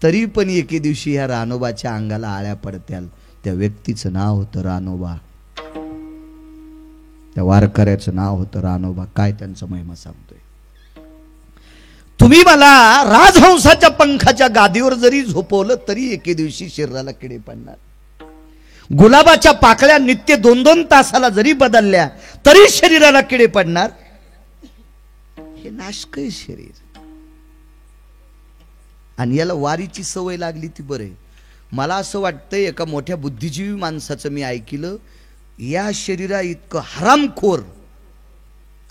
तरी पण एके दिवशी ह्या रानोबाच्या अंगाला आळ्या पडत्याल. त्या व्यक्तीचं नाव होतं रानोबा, त्या वारकऱ्याचं नाव होतं रानोबा. काय त्यांचा महिमा सांगतोय. तुम्ही मला राजहंसाच्या पंखाच्या गादीवर जरी झोपवलं तरी एके दिवशी शरीराला किडे पडणार. गुलाबाच्या पाकळ्या नित्य 2-2 तासाला जरी बदलल्या तरी शरीराला किडे पडणार. हे नाशकय शरीर. आणि याला वारीची सवय लागली ती बरे. मला असं वाटतंय एका मोठ्या बुद्धिजीवी माणसाचं मी ऐकलं, या शरीरा इतकं हरामखोर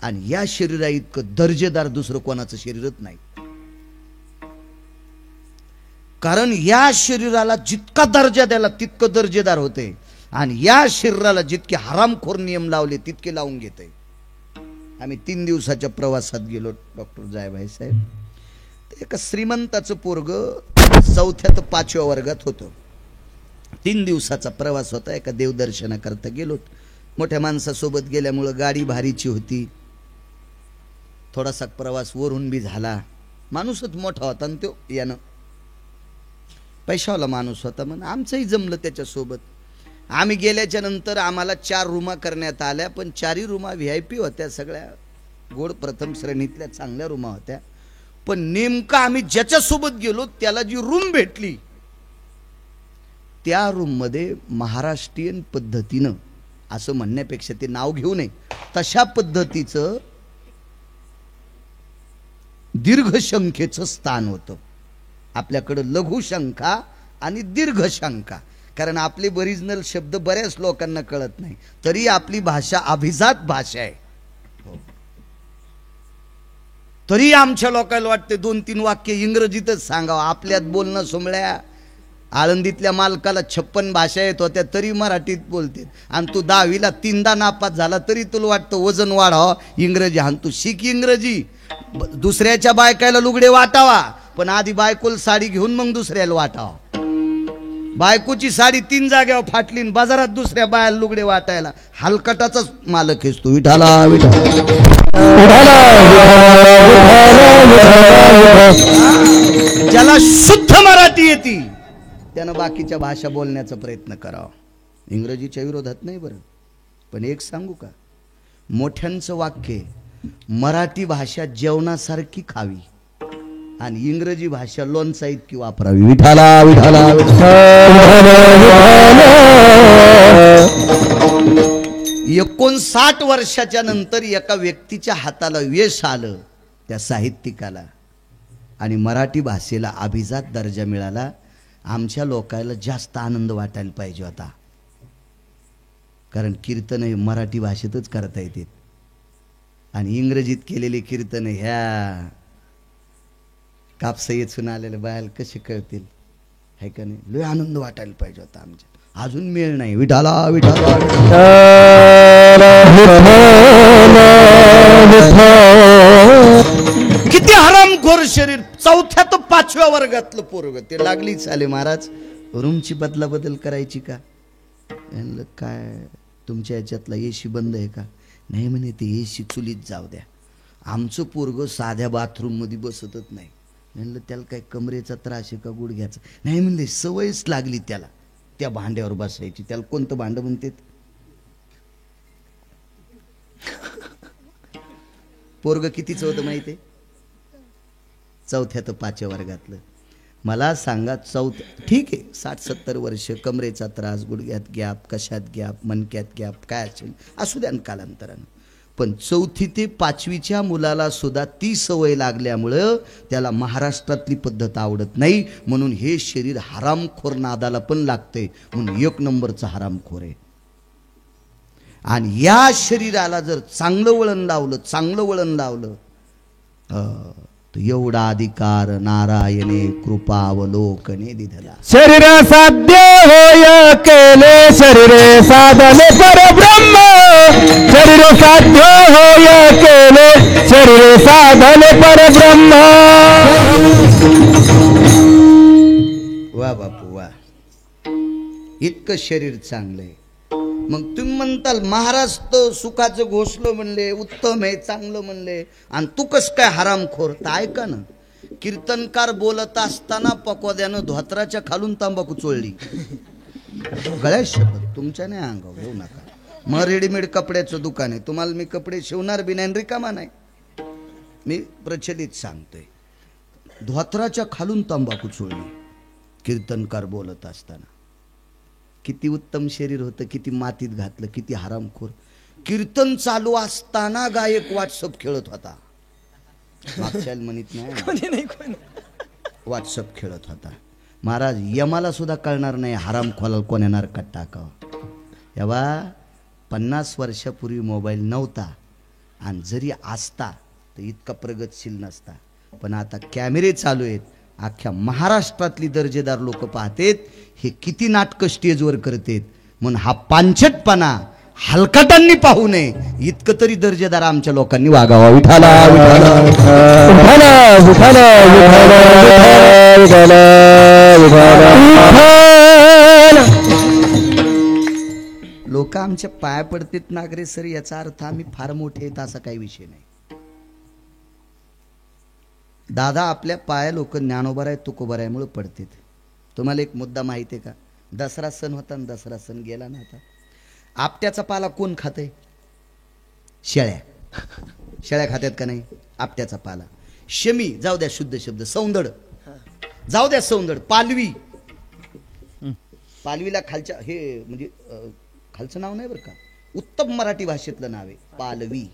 आणि या शरीरा इतकं दर्जेदार दुसरं कोणाचं शरीरच नाही. कारण या शरीराला जितका दर्जा द्याला तितकं दर्जेदार होते आणि या शरीराला जितके हरामखोर नियम लावले तितके लावून घेते. आम्ही 3 दिवसाच्या प्रवासात गेलो डॉक्टर जायभाई साहेब. एका श्रीमंताचं पोरग 4थ्या ते 5व्या वर्गात होतं. 3 दिवसाचा प्रवास होता. एका देवदर्शनाकरता गेलो. मोठ्या माणसासोबत गेल्यामुळं गाडी भारीची होती. थोडासा प्रवास वरून बी झाला. माणूसच मोठा होता आणि तो यानं पैशावाला माणूस होता म्हणून आमचंही जमलं त्याच्यासोबत. आम्ही गेल्याच्या नंतर आम्हाला 4 रूमा करण्यात आल्या, पण 4ही रूमा VIP होत्या, सगळ्या गोड प्रथम श्रेणीतल्या चांगल्या रूमा होत्या. पण नेमका आम्ही ज्याच्यासोबत गेलो त्याला जी रूम भेटली त्या रूम मध्ये महाराष्ट्रीयन पद्धतीनं, असं म्हणण्यापेक्षा ते नाव घेऊ नये, तशा पद्धतीचं दीर्घशंखेचं स्थान होतं. आपल्याकडं लघुशंका आणि दीर्घशंका, कारण आपले ओरिजिनल शब्द बऱ्याच लोकांना कळत नाही, तरी आपली भाषा अभिजात भाषा आहे. तरी आमच्या लोकांना वाटते 2-3 वाक्य इंग्रजीतच सांगावं. आपल्यात बोलणं सोमळ्या. आळंदीतल्या मालकाला 56 भाषा येत होत्या तरी मराठीत बोलते, आणि तू 10वीला 3दा नापास झाला तरी तुला वाटतं वजन वाढावं इंग्रजी. आणि तू शिक इंग्रजी. दुसऱ्याच्या बायकाला लुगडे वाटावा, पण आधी बायकोला साडी घेऊन मग दुसऱ्याला वाटावा. बायकोची साडी 3 जाग्यावर फाटली, बाजारात दुसऱ्या बायाला लुगडे वाटायला. हलकटाचाच मालक आहेस तू. विठाला ज्याला शुद्ध मराठी येते त्यानं बाकीच्या भाषा बोलण्याचा प्रयत्न करावा. इंग्रजीच्या विरोधात नाही बरं, पण एक सांगू का, मोठ्यांचं वाक्य, मराठी भाषा जेवणासारखी खावी आणि इंग्रजी भाषा लोणचा इतकी वापरावी. विठाला विठाला 59 वर्षाच्या नंतर एका व्यक्तीच्या हाताला यश आलं, त्या साहित्यिकाला, आणि मराठी भाषेला अभिजात दर्जा मिळाला. आमच्या लोकांना जास्त आनंद वाटायला पाहिजे होता, कारण कीर्तन हे मराठी भाषेतच करता येते आणि इंग्रजीत केलेले कीर्तन ह्या कापसा येचून आलेल्या बायाला कसे कळतील, है का नाही? लय आनंद वाटायला पाहिजे होता आमच्या. अजून मेळ नाही. विठाला विठाला किती हरामखोर शरीर. 4थ्या ते 5व्या वर्गातलं पोरग. ते लागलीच आले महाराज रूमची बदला बदल करायची का? म्हणलं काय तुमच्या याच्यातला AC बंद आहे का? नाही म्हणे ते AC चुलीत जाऊ द्या. आमचं पोरग साध्या बाथरूम मध्ये बसतच नाही. म्हणलं त्याला काय कमरेचा त्रास आहे का गुडघ्याचा? नाही म्हणले सवयच लागली त्याला त्या भांड्यावर बसायची. त्याला कोणतं भांड म्हणते? पोरग कितीचं होतं माहिती आहे? 4थ्या ते 5व्या वर्गातलं. मला सांगा, ठीक आहे 60-70 वर्ष, कमरेचा त्रास, गुडघ्यात गॅप, कशात गॅप, मनक्यात गॅप, काय असेल असू द्या कालांतरानं, पण 4थी ते 5वीच्या मुलाला सुद्धा ती सवय लागल्यामुळं त्याला महाराष्ट्रातली पद्धत आवडत नाही. म्हणून हे शरीर हरामखोर नादाला पण लागते, म्हणून 1 नंबरचा हरामखोर आहे. आणि या शरीराला जर चांगलं वळण लावलं तर एवढा अधिकार नारायणे कृपावलोकने दिधला. शरीर साध्य होय केले शरीरे साधने परब्रह्म. शरीर साध्य होय केले शरीरे साधने परब्रह्म. वा बापू वा, इतकं शरीर चांगलंय. मग तुम्ही म्हणताल महाराज तर सुखाचं घोषलं म्हणले, उत्तम आहे, चांगलं म्हणले, आणि तू कस काय हरामखोर. तर ऐका ना, कीर्तनकार बोलत असताना पकोद्यानं धोत्राच्या खालून तंबाखू चोळली. गळ्यात शपथ, तुमच्या नाही अंगावर घेऊ नका. मग रेडीमेड कपड्याचं दुकान आहे, तुम्हाला मी कपडे शिवणार बी नाही, रिकामा नाही. मी प्रचलित सांगतोय, धोत्राच्या खालून तंबाखू चोळली कीर्तनकार बोलत असताना. किती उत्तम शरीर होतं, किती मातीत घातलं, किती हरामखोर. कीर्तन चालू असताना गायक व्हॉट्सअप खेळत होता. मागच्या म्हणत नाही, व्हॉट्सअप खेळत होता. महाराज यमाला सुद्धा कळणार नाही हरामखोराला कोण येणार का टाकावं. तेव्हा 50 वर्षापूर्वी मोबाईल नव्हता, आणि जरी असता तर इतका प्रगतशील नसता. पण आता कॅमेरे चालू आहेत, अख्ख्या महाराष्ट्रातली दर्जेदार लोक पाहतेत हे किती नाटकं स्टेजवर करतेत. म्हणून हा पांचटपणा हलकटांनी पाहू नये, इतकं तरी दर्जेदार आमच्या लोकांनी वागावा. विठाला विठाला लोक आमच्या पाया पडतेत नागरे सर, याचा अर्थ आम्ही फार मोठे आहेत असा काही विषय नाही. दादा आपल्या पाया लोक ज्ञानोबर आहे तुकोबरायमुळे पडतेत. तुम्हाला एक मुद्दा माहिती आहे का, दसरा सण होता आणि दसरा सण गेला ना. आता आपट्याचा पाला कोण खातंय? शेळ्या. शेळ्या खात्यात का नाही आपट्याचा पाला? शमी जाऊ द्या, शुद्ध शब्द, सौंदड जाऊ द्या, सौंदड, पालवी. पालवीला खालच्या हे म्हणजे खालचं नाव नाही बरं का, उत्तम मराठी भाषेतलं नाव आहे पालवी.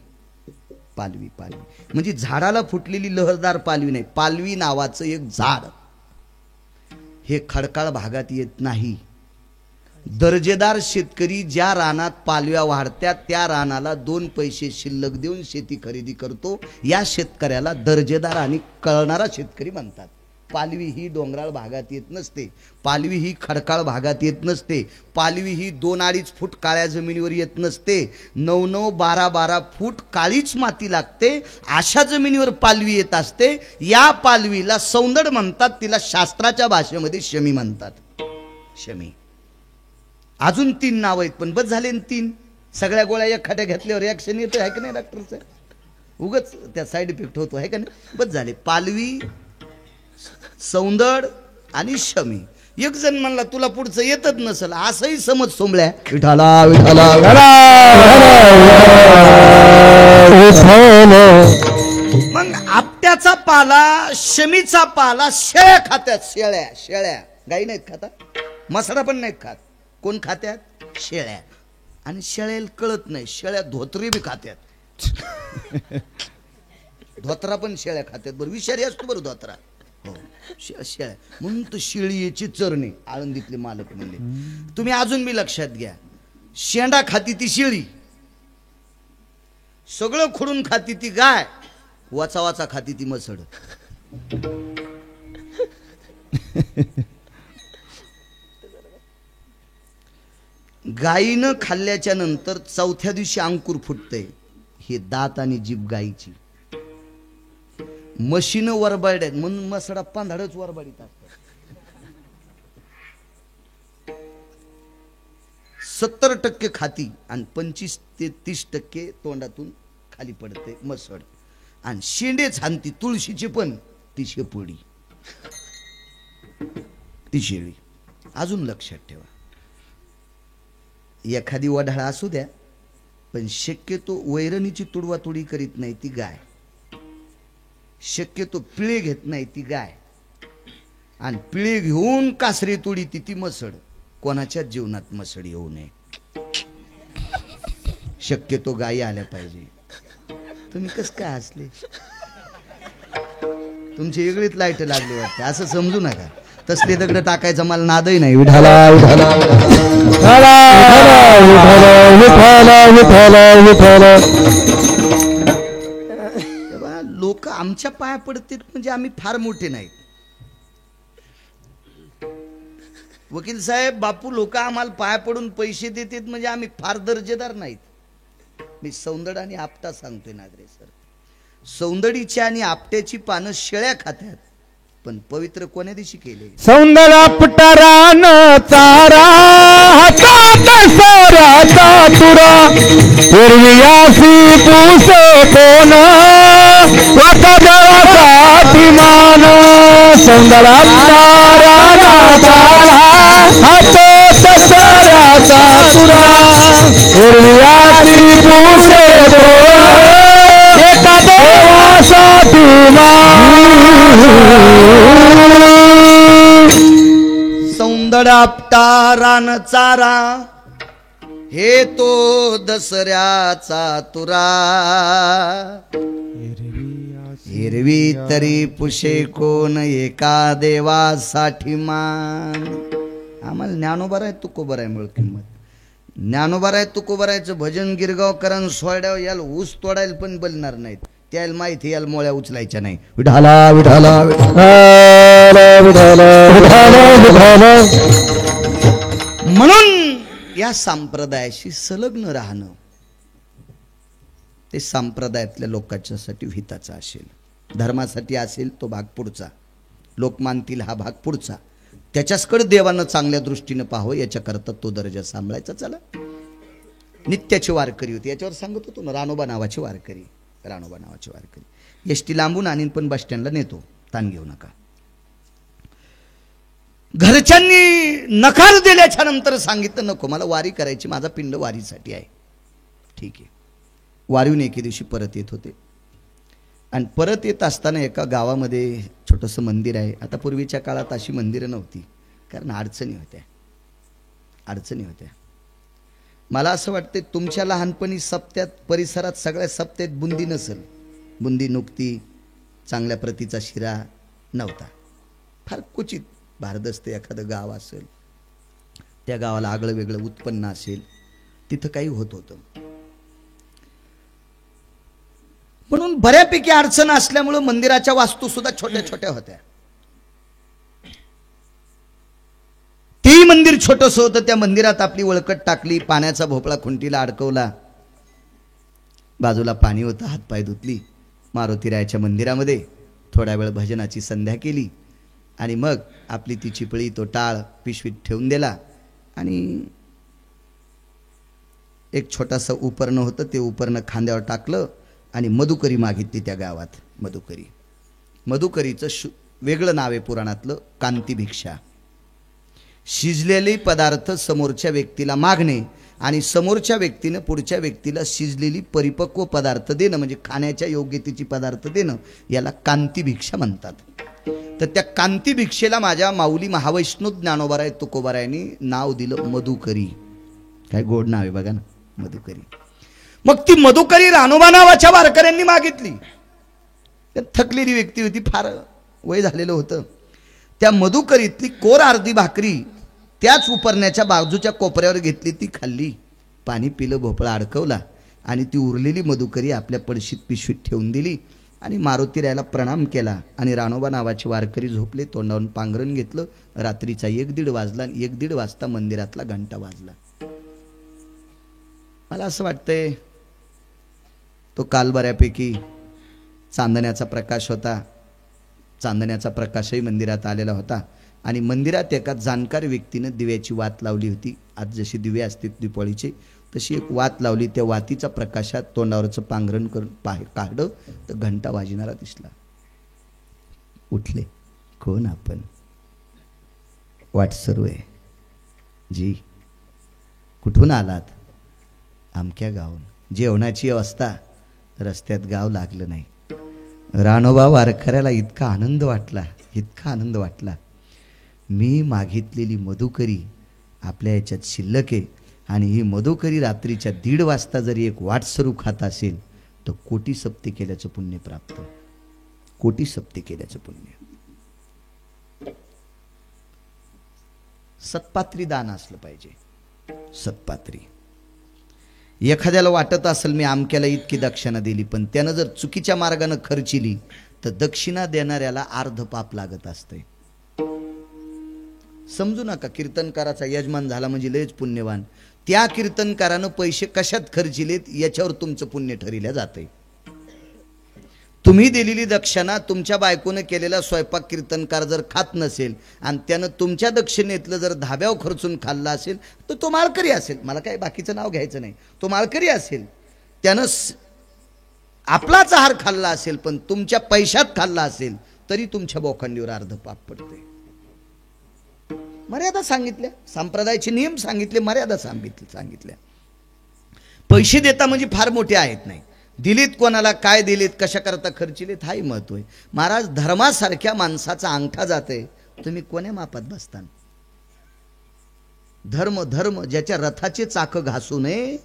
पालवी पालवी म्हणजे झाडाला फुटलेली लहरदार पालवी नाही, पालवी नावाचं एक झाड. हे खडकाळ भागात येत नाही. दर्जेदार शेतकरी ज्या रानात पालव्या वाढत्यात त्या रानाला 2 पैसे शिल्लक देऊन शेती खरेदी करतो, या शेतकऱ्याला दर्जेदार आणि कळणारा शेतकरी म्हणतात. पालवी ही डोंगराळ भागात येत नसते, पालवी ही खडकाळ भागात येत नसते, पालवी ही 2-2.5 फूट काळ्या जमिनीवर येत नसते, 9-9, 12-12 फूट काळीच माती लागते, अशा जमिनीवर पालवी येत असते. या पालवीला सौंदड म्हणतात, तिला शास्त्राच्या भाषेमध्ये शमी म्हणतात. शमी. अजून 3 नाव आहेत, पण बस झाले 3. सगळ्या गोळ्या एक खाट्या घेतल्यावर रिॲक्शन येतो आहे का नाही डॉक्टरचं, उगच त्या साईड इफेक्ट होतो आहे का नाही. बस झाले, पालवी, सौंदड आणि शमी. एक जण म्हणला तुला पुढचं येतच नसल, असंही समज सोमल्या. विठाला विठाला मग आपट्याचा पाला, शमीचा पाला शेळ्या खात्यात. शेळ्या शेळ्या गाई नाहीत खाता, मसरा पण नाहीत खात. कोण खात्यात? शेळ्या. आणि शेळ्याला कळत नाही, शेळ्या धोत्री बी खात्यात. धोत्रा पण शेळ्या खात्यात. बरं विषारी असतो बरं धोत्रा. हो शेळ्या म्हणून तर शेळीची चरणे आळंदीतले मालक म्हणले. तुम्ही अजून मी लक्षात घ्या, शेंडा खाती ती शेळी, सगळं खोडून खाती ती गाय, वाचा वाचा खाती ती मसड. गायीनं खाल्ल्याच्या नंतर 4थ्या दिवशी अंकुर फुटतंय. हे दात आणि जीभ गायीची. म्हशीनं वरबाड्यात म्हणून मसडा पांधळच वरबाडीत असतात. 70% खाती आणि 25 ते 30% तोंडातून खाली पडते मसड. आणि शेंडेच हानती, तुळशीची पण ती शेपुडी, ती शेळी. अजून लक्षात ठेवा, एखादी वढाळा असू द्या, पण शक्यतो वैरणीची तुडवातुडी करीत नाही ती गाय. शक्यतो पिळे घेत नाही ती गाय, आणि पिळे घेऊन कासरी तुडी ती मसड. कोणाच्या जीवनात मसड येऊ नये. शक्यतो गायी आल्या पाहिजे. तुम्ही कस काय असले, तुमची वेगळीच लाईट लागली वाटते असं समजू नका. तसले दगड टाकायचा मला नादही नाही. विठाला विठाला विठ्ठल विठ्ठल विठ्ठल. तेव्हा लोक आमच्या पाया पडतील म्हणजे आम्ही फार मोठे नाहीत. वकील साहेब बापू लोक आम्हाला पाया पडून पैसे देतात म्हणजे आम्ही फार दर्जेदार नाहीत. मी सौंदड आणि आपटा सांगतोय नागरे सर. सौंदडीची आणि आपट्याची पानं शेळ्या खात्यात पण पवित्र कोण्या दिवशी केले. सौंदर्य पटरान चारा हातात सोऱ्याचा तुरा पूर्वीयासी पुसे कोण वाचा देवाचा अभिमान. सौंदर्य पटरान चारा हातात सोऱ्याचा तुरा पूर्वीयासी पुसे कोण एका देवाचा सौंदड आपटा रान चारा हे तो दसऱ्याचा तुरा हिरवी तरी पुशे कोण एका देवासाठी मान. आम्हाला ज्ञानोबर आहे तुकोबर आहे मिळ किंमत. ज्ञानोबर आहे तुकोबर आहेचं भजन गिरगावकरांना सोड्यावर याला ऊस तोडायला पण बोलणार नाहीत. त्याला माहिती याला मोळ्या उचलायच्या नाही. विठाला विठाला म्हणून या संप्रदायाशी संलग्न राहणं ते संप्रदायातल्या लोकांच्यासाठी हिताचं असेल. धर्मासाठी असेल तो भाग पुढचा, लोक मानतील हा भाग पुढचा. त्याच्याचकडे देवानं चांगल्या दृष्टीनं पाहावं याच्याकरता तो दर्जा सांभाळायचा. चला नित्याची वारकरी होती याच्यावर सांगत होतो ना. रानोबा नावाची वारकरी, रानोबा नावाची वारकरी. एसटी लांबून आणीन पण बस स्टँडला नेतो, ताण घेऊ नका. घरच्यांनी नकार दिल्याच्या नंतर सांगितलं नको मला वारी करायची, माझा पिंड वारीसाठी आहे. ठीक आहे. वारीहून एके दिवशी परत येत होते आणि परत येत असताना एका गावामध्ये छोटंसं मंदिर आहे. आता पूर्वीच्या काळात अशी मंदिरं नव्हती कारण अडचणी होत्या. मला असं वाटतं तुमच्या लहानपणी सप्त्यात परिसरात सगळ्या सप्त्यात बुंदी नसेल. बुंदी नुकती चांगल्या प्रतीचा शिरा नव्हता. फार क्वचित भारदस्त एखादं गाव असेल, त्या गावाला आगळं वेगळं उत्पन्न असेल, तिथं काही होत होतं. म्हणून बऱ्यापैकी अडचण असल्यामुळं मंदिराच्या वास्तू सुद्धा छोट्या छोट्या होत्या. तेही मंदिर छोटस होतं. त्या मंदिरात आपली वळकट टाकली, पाण्याचा भोपळा खुंटीला अडकवला, बाजूला पाणी होतं, हातपाय धुतली, मारुतीरायाच्या मंदिरामध्ये थोडा वेळ भजनाची संध्या केली आणि मग आपली ती चिपळी तो टाळ पिशवीत ठेवून दिला आणि एक छोटासा उपरणं होतं ते उपरणं खांद्यावर टाकलं आणि मधुकरी मागितली त्या गावात. मधुकरीचं वेगळं नाव आहे पुराणातलं, कांती भिक्षा. शिजलेले पदार्थ समोरच्या व्यक्तीला मागणे आणि समोरच्या व्यक्तीनं पुढच्या व्यक्तीला शिजलेली परिपक्व पदार्थ देणं म्हणजे खाण्याच्या योग्यतेची पदार्थ देणं याला कांती भिक्षा म्हणतात. तर त्या कांती भिक्षेला माझ्या माऊली महावैष्णव ज्ञानोबाराय तुकोबारायांनी नाव दिलं मधुकरी. काय गोड नाव आहे बघा ना, मधुकरी. मग ती मधुकरी रानोबा नावाच्या वारकऱ्यांनी मागितली. थकलेली व्यक्ती होती, फार वय झालेलं होतं. त्या मधुकरीतली कोर अर्धी भाकरी त्याच उपरण्याच्या बाजूच्या कोपऱ्यावर घेतली, ती खाल्ली, पाणी पिलं, भोपळा अडकवला आणि ती उरलेली मधुकरी आपल्या पडशीत पिशवीत ठेवून दिली आणि मारुतीरायाला प्रणाम केला. आणि रानोबा नावाचे वारकरी झोपले, तोंडावरून पांघरण घेतलं. रात्रीचा 1-1:30 वाजला आणि 1-1:30 वाजता मंदिरातला घंटा वाजला. मला असं वाटतंय तो काल बऱ्यापैकी चांदण्याचा प्रकाश होता. चांदण्याचा प्रकाशही मंदिरात आलेला होता आणि मंदिरात एका जाणकार व्यक्तीनं दिव्याची वात लावली होती. आज जशी दिवे असतात दिवाळीचे तशी एक वात लावली. त्या वातीचा प्रकाशात तोंडावरचं पांघरण करून काढलं तर घंटा वाजणारा दिसला. उठले, कोण आपण? वाट सर्व आहे जी. कुठून आलात? आमक्या गावून. जेवणाची अवस्था, रस्त्यात गाव लागलं नाही. रानोबा वारकऱ्याला इतका आनंद वाटला. मी मागितलेली मधुकरी आपल्या याच्यात शिल्लक आहे आणि ही मधुकरी रात्रीच्या 1:30 वाजता जरी एक वाटसरू खात असेल तर कोटी सप्ते केल्याचं पुण्य प्राप्त. कोटी सप्ते केल्याचं पुण्य. सत्पात्री दान असलं पाहिजे. सत्पात्री एखाद्याला वाटत असेल मी आमक्याला इतकी दक्षिणा दिली, पण त्यानं जर चुकीच्या मार्गाने खर्चिली तर दक्षिणा देणाऱ्याला अर्ध पाप लागत असते. समजू नका कीर्तनकाराचा यजमान झाला म्हणजे लयच पुण्यवान. त्या कीर्तनकारानं पैसे कशात खर्चिलेत याच्यावर तुमचं पुण्य ठरविल्या जाते. तुम्ही दिलेली दक्षिणा तुमच्या बायकोनं केलेला स्वयंपाक कीर्तनकार जर खात नसेल आणि त्यानं तुमच्या दक्षिणेतलं जर धाब्यावर खर्चून खाल्ला असेल तर तो माळकरी असेल. मला काय बाकीचं नाव घ्यायचं नाही. तो माळकरी असेल, त्यानं आपलाच आहार खाल्ला असेल पण तुमच्या पैशात खाल्ला असेल तरी तुमच्या बोखंडीवर अर्ध पाप पडते. मर्यादा सांगितल्या, संप्रदायाचे नियम सांगितले, मर्यादा सांगितल्या. पैसे देता म्हणजे फार मोठे आहेत नाही. दिलीत कोणाला, काय दिलीत, कशा करता खर्चिलेत, हाही महत्व आहे. महाराज धर्मासारख्या माणसाचा अंगठा जाते, तुम्ही कोण्या मापात बसता? धर्म धर्म ज्याच्या रथाचे चाक घासू नये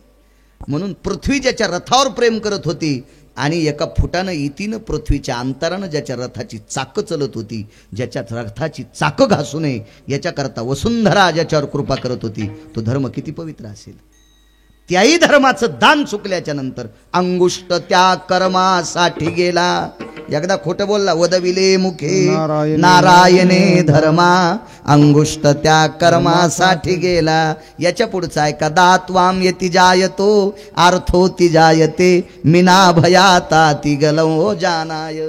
म्हणून पृथ्वी ज्याच्या रथावर प्रेम करत होती आणि एका फुटानं इतीनं पृथ्वीच्या अंतरानं ज्याच्या रथाची चाकं चलत होती, ज्याच्या रथाची चाकं घासू नये याच्याकरता वसुंधरा ज्याच्यावर कृपा करत होती, तो धर्म किती पवित्र असेल. त्याही धर्माचं दान चुकल्याच्या नंतर अंगुष्ट त्या कर्मासाठी गेला. एकदा खोटं बोलला, वदविले मुखे नारायणे धर्मा, अंगुष्ट त्या कर्मासाठी गेला. याच्या पुढचा आहे का, दात्वाम यती जायतो अर्थो ती जायते मिना भयाता ती गलो जानाय.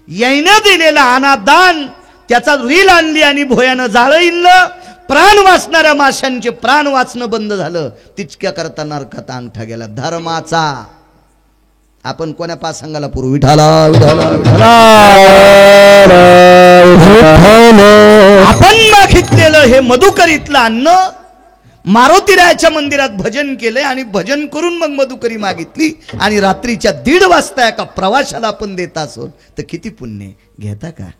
यायनं दिलेला अनादान त्याचा रील आणली आणि भोयानं जाळं इल्लं. प्राण वाचणाऱ्या माशांचे प्राण वाचणं बंद झालं. तिचक्या करता नरकात अंगठा गेला धर्माचा. आपण कोण्या पासांगाला पुरू? विठाला विठाला आपण मागितलेलं हे मधुकरीतलं अन्न मारुतीरायाच्या मंदिरात भजन केलंय आणि भजन करून मग मधुकरी मागितली आणि रात्रीच्या 1:30 वाजता एका प्रवाशाला आपण देत असो तर किती पुण्य घेता का?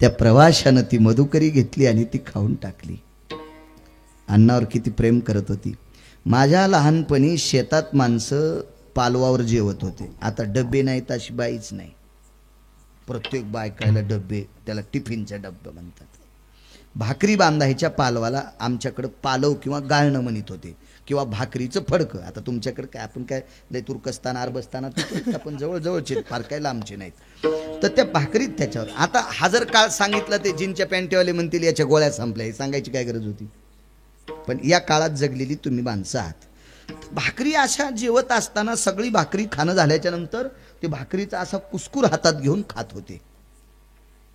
त्या प्रवाशानं ती मधुकरी घेतली आणि ती खाऊन टाकली. अन्नावर किती प्रेम करत होती. माझ्या लहानपणी शेतात माणसं पालवावर जेवत होते. आता डबे नाहीत अशी बाईच नाही. प्रत्येक बायकायला डबे, त्याला टिफिनचा डब्बा म्हणतात. भाकरी बांधायच्या पालवाला आमच्याकडं पालव किंवा गाळणं म्हणत होते, किंवा भाकरीचं फडकं. आता तुमच्याकडे काय, आपण काय लय तुर्कस्तान अरबस्तानात आपण जवळजवळचे, फार काय लांबचे नाहीत. तर त्या भाकरीत त्याच्यावर आता हजर काळ सांगितलं ते जीनच्या पॅन्टीवाले म्हणतील याच्या गोळ्या संपल्या, सांगायची काय गरज होती. पण या काळात जगलेली तुम्ही माणसं आहात. भाकरी अशा जेवत असताना सगळी भाकरी खाणं झाल्याच्या नंतर ते भाकरीचा असा कुस्कूर हातात घेऊन खात होते,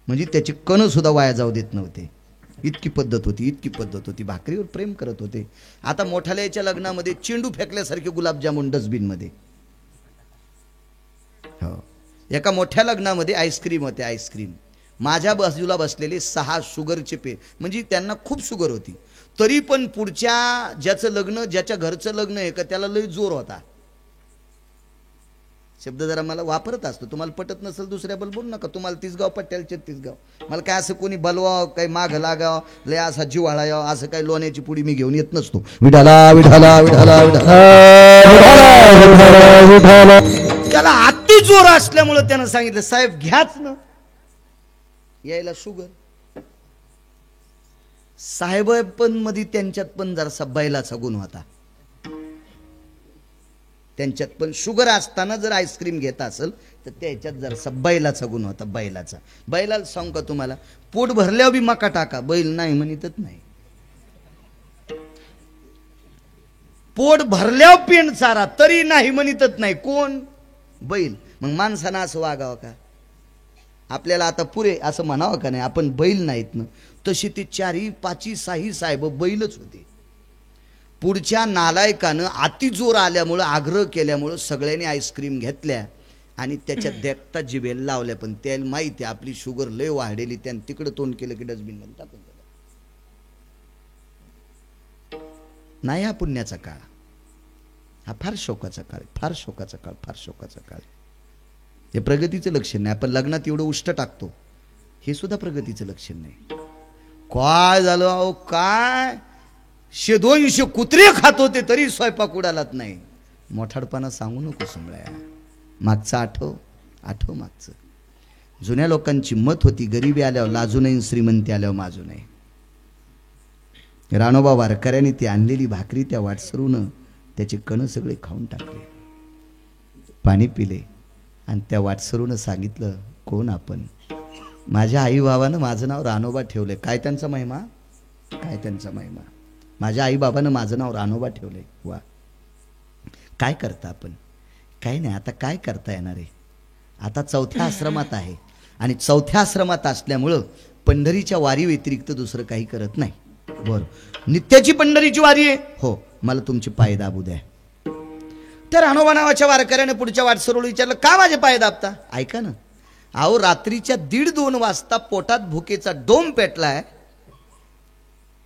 म्हणजे त्याची कण सुद्धा वाया जाऊ देत नव्हते. इतकी पद्धत होती, इतकी पद्धत होती. भाकरीवर प्रेम करत होते. आता मोठाल्याच्या लग्नामध्ये चेंडू फेकल्यासारखे गुलाबजामुन डस्टबिनमध्ये. हो, एका मोठ्या लग्नामध्ये आईस्क्रीम होते. आईस्क्रीम माझ्या बाजूला बसलेले 6 शुगरचे म्हणजे त्यांना खूप शुगर होती, तरी पण पुढच्या ज्याचं लग्न, ज्याच्या घरचं लग्न आहे का त्याला लय जोर होता. शब्द जरा मला वापरत असतो, तुम्हाला पटत नसेल दुसऱ्याबद्दल बोलू नका. तुम्हाला 30 गाव पट्ट्याला 36 गाव. मला काय असं कोणी बलवाव, काही माग लागाव, लय असा जिव्हाळा यावं असं काही लोण्याची पुडी मी घेऊन येत नसतो. विठाला विठाला विठाला विठाला. त्याला अति जोर असल्यामुळे त्यानं सांगितलं, साहेब घ्याच ना, यायला शुगर. साहेब पण मध्ये त्यांच्यात पण जरासा बैलाचा गुण होता. त्यांच्यात पण शुगर असताना जर आईस्क्रीम घेत असेल तर त्याच्यात जरासा बैलाचा गुण होता. बैलाला सांगू का तुम्हाला, पोट भरल्यावर बी मका टाका, बैल नाही म्हणतच नाही. पोट भरल्यावर पेंड चारा तरी नाही म्हणतच नाही. कोण? बैल. मग माणसानं असं वागावं का? आपल्याला आता पुरे असं म्हणावं का नाही, आपण बैल नाहीत ना. तशी ते 4ही 5ही 6ही साहेब बैलच होते. पुढच्या नालायकानं अति जोर आल्यामुळं, आग्रह केल्यामुळं सगळ्यांनी आईस्क्रीम घेतल्या आणि त्याच्यात देखता जिभेला लावल्या. पण त्याला माहिती आहे आपली शुगर लय वाढलेली, त्यानं तिकडं तोंड केलं की डस्टबिनमध्ये टाकून दिलं. नाही हा पुण्याचा काळ, हा फार शोकाचा काळ, फार शोकाचा काळ, फार शोकाचा काळ. हे प्रगतीचं लक्षण नाही. आपण लग्नात एवढं उष्ट टाकतो, हे सुद्धा प्रगतीचं लक्षण नाही. काय झालं अहो, काय 100-200 कुत्रे खात होते तरी स्वयंपाक उडालात नाही. मोठाडपणा सांगू नको समळ्या. मागचं आठव मागचं. जुन्या लोकांची मत होती, गरिबी आल्यावर लाजू नये, श्रीमंती आल्यावर माजू नये. राणोबा वारकऱ्यांनी ती आणलेली भाकरी त्या वाटसरूनं त्याचे कण सगळे खाऊन टाकले, पाणी पिले आणि त्या वाटसरूनं सांगितलं, कोण आपण? माझ्या आई बाबानं माझं नाव रानोबा ठेवलंय. काय त्यांचा महिमा, काय त्यांचा महिमा. माझ्या आई बाबानं माझं नाव रानोबा ठेवलंय. वा, काय करता आपण? काही नाही, आता काय करता येणार आहे? आता चौथ्या आश्रमात आहे आणि चौथ्या आश्रमात असल्यामुळं पंढरीच्या वारी व्यतिरिक्त दुसरं काही करत नाही. बरं, नित्याची पंढरीची वारी आहे. हो, मला तुमचे पाय दाबू द्या. त्या रानोबा नावाच्या वारकऱ्याने पुढच्या वाटसरूला विचारलं, का माझे पाय दाबता? ऐका ना, अहो रात्रीच्या 1:30-2 वाजता पोटात भुकेचा डोम पेटलाय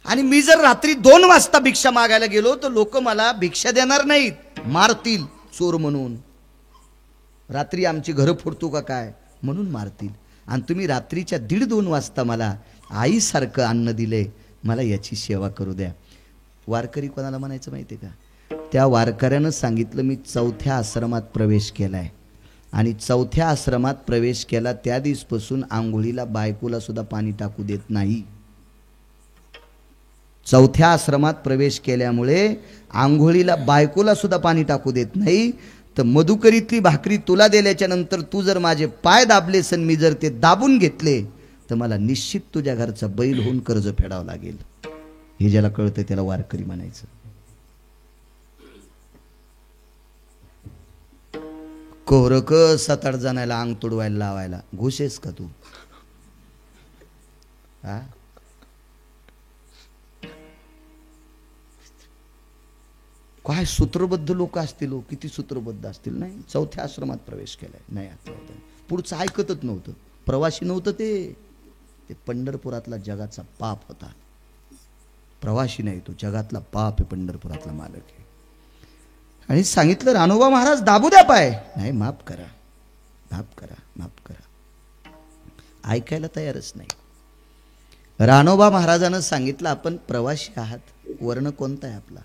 आणि मी जर रात्री 2 वाजता भिक्षा मागायला गेलो तर लोक मला भिक्षा देणार नाहीत, मारतील चोर म्हणून. रात्री आमची घरं फोडतो का काय म्हणून मारतील, आणि तुम्ही रात्रीच्या 1:30-2 वाजता मला आईसारखं अन्न दिले, मला याची सेवा करू द्या. वारकरी कोणाला म्हणायचं माहिती आहे का? त्या वारकऱ्यानं सांगितलं, मी चौथ्या आश्रमात प्रवेश केलाय आणि चौथ्या आश्रमात प्रवेश केला त्या दिवसपासून आंघोळीला बायकोला सुद्धा पाणी टाकू देत नाही. चौथ्या आश्रमात प्रवेश केल्यामुळे आंघोळीला बायकोला सुद्धा पाणी टाकू देत नाही. तर मधुकरीतली भाकरी तुला दिल्याच्या नंतर तू जर माझे पाय दाबलेस आणि मी जर ते दाबून घेतले तर मला निश्चित तुझ्या घरचा बैल होऊन कर्ज फेडावं लागेल. हे ज्याला कळतं त्याला वारकरी म्हणायचं. कोरक 7-8 जणांना अंग तुडवायला लावायला घुसेस का तू? हा, काय सूत्रबद्ध लोक असतील, किती सूत्रबद्ध असतील. नाही, चौथ्या आश्रमात प्रवेश केलाय. नाही, आता पुढचं ऐकतच नव्हतं. प्रवासी नव्हतं ते पंढरपुरातला जगाचा पाप होता. प्रवासी नाही, तो जगातला पाप आहे, पंढरपुरातला मालक आहे. आणि सांगितलं, रानोबा महाराज दाबू द्या पाय. नाही, माफ करा, माफ करा, माफ करा. ऐकायला तयारच नाही. रानोबा महाराजानं सांगितलं, आपण प्रवासी आहात, वर्ण कोणता आहे आपला?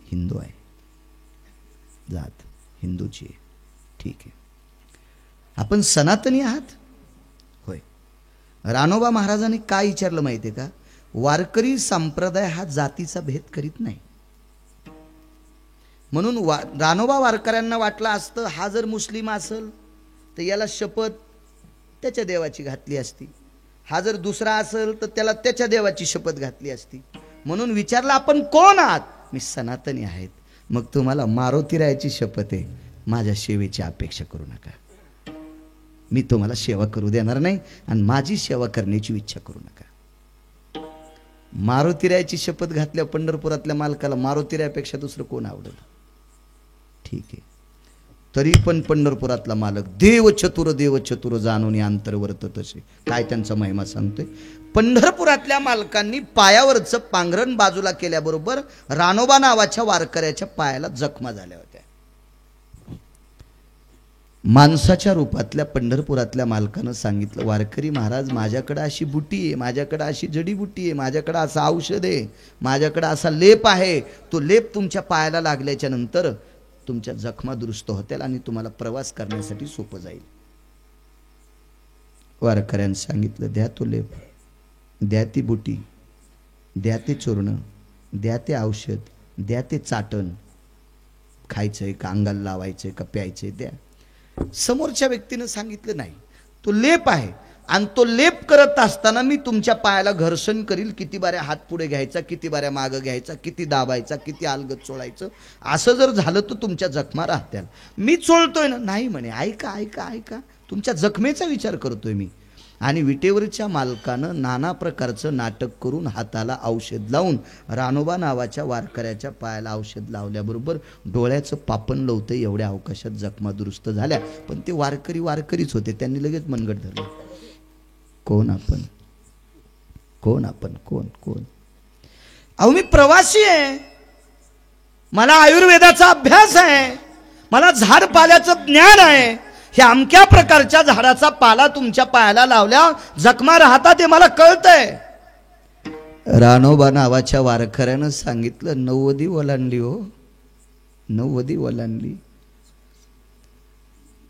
हिंदू आहे, जात हिंदूची आहे, ठीक आहे. आपण सनातनी आहात? होय. रानोबा महाराजांनी काय विचारलं माहिती आहे का? वारकरी संप्रदाय हा जातीचा भेद करीत नाही. म्हणून रानोबा वारकऱ्यांना वाटलं असतं, हा जर मुस्लिम असेल तर याला शपथ त्याच्या देवाची घातली असती, हा जर दुसरा असेल तर त्याला त्याच्या देवाची शपथ घातली असती. म्हणून विचारलं, आपण कोण आहात? मी सनातनी आहेत. मग तुम्हाला मारुती रायाची शपथ आहे, माझ्या सेवेची अपेक्षा करू नका, मी तुम्हाला सेवा करू देणार नाही आणि माझी सेवा करण्याची इच्छा करू नका. मारुतीरायाची शपथ घातल्या पंढरपुरातल्या मालकाला मारुतीरायापेक्षा दुसरं कोण आवडेल? ठीक आहे. तरी पण पंढरपुरातला मालक देव चतुर जाणून अंतर्वर्त तसे. काय त्यांचा महिमा सांगतोय. पंढरपुरातल्या मालकांनी पायावरचं पांघरण बाजूला केल्याबरोबर रानोबा नावाच्या वारकऱ्याच्या पायाला जखमा झाल्या होत्या. माणसाच्या रूपातल्या पंढरपुरातल्या मालकानं सांगितलं, वारकरी महाराज, माझ्याकडे अशी बुटी आहे, माझ्याकडे अशी जडीबुटी आहे, माझ्याकडे असं औषध आहे, माझ्याकडे असा लेप आहे, तो लेप तुमच्या पायाला लागल्याच्या नंतर तुमच्या जखमा दुरुस्त होतील आणि तुम्हाला प्रवास करण्यासाठी सोपं जाईल. वारकऱ्यानं सांगितलं, द्या तो लेप, द्या ती बुटी, द्या ते चूर्ण, द्या ते औषध, द्या ते चाटण, खायचंय का अंगाला लावायचंय का प्यायचंय द्या. समोरच्या व्यक्तीनं सांगितलं, नाही, तो लेप आहे आणि तो लेप करत असताना मी तुमच्या पायाला घर्षण करील, किती बाऱ्या हात पुढे घ्यायचा, किती बाऱ्या मागं घ्यायचा, किती दाबायचा, किती अलगद चोळायचं, असं जर झालं तर तुमच्या जखमा राहत्याल. मी चोळतोय ना? नाही म्हणे, ऐका ऐका ऐका, तुमच्या जखमेचा विचार करतोय मी. आणि विटेवरच्या मालकानं नाना प्रकारचं नाटक करून हाताला औषध लावून रानोबा नावाच्या वारकऱ्याच्या पायाला औषध लावल्याबरोबर डोळ्याचं पापण लवतं एवढ्या अवकाशात जखमा दुरुस्त झाल्या. पण ते वारकरीच होते, त्यांनी लगेच मनगट धरलं. कोण आपण, कोण आपण, कोण कोण? अहो मी प्रवासी आहे, मला आयुर्वेदाचा अभ्यास आहे, मला झाड पाल्याचं ज्ञान आहे. हे अमक्या प्रकारच्या झाडाचा पाला तुमच्या पायाला लावल्या जखमा राहतात हे मला कळतंय. रानोबा नावाच्या वारकऱ्यानं सांगितलं, 90 ओलांडली हो, 90 ओलांडली.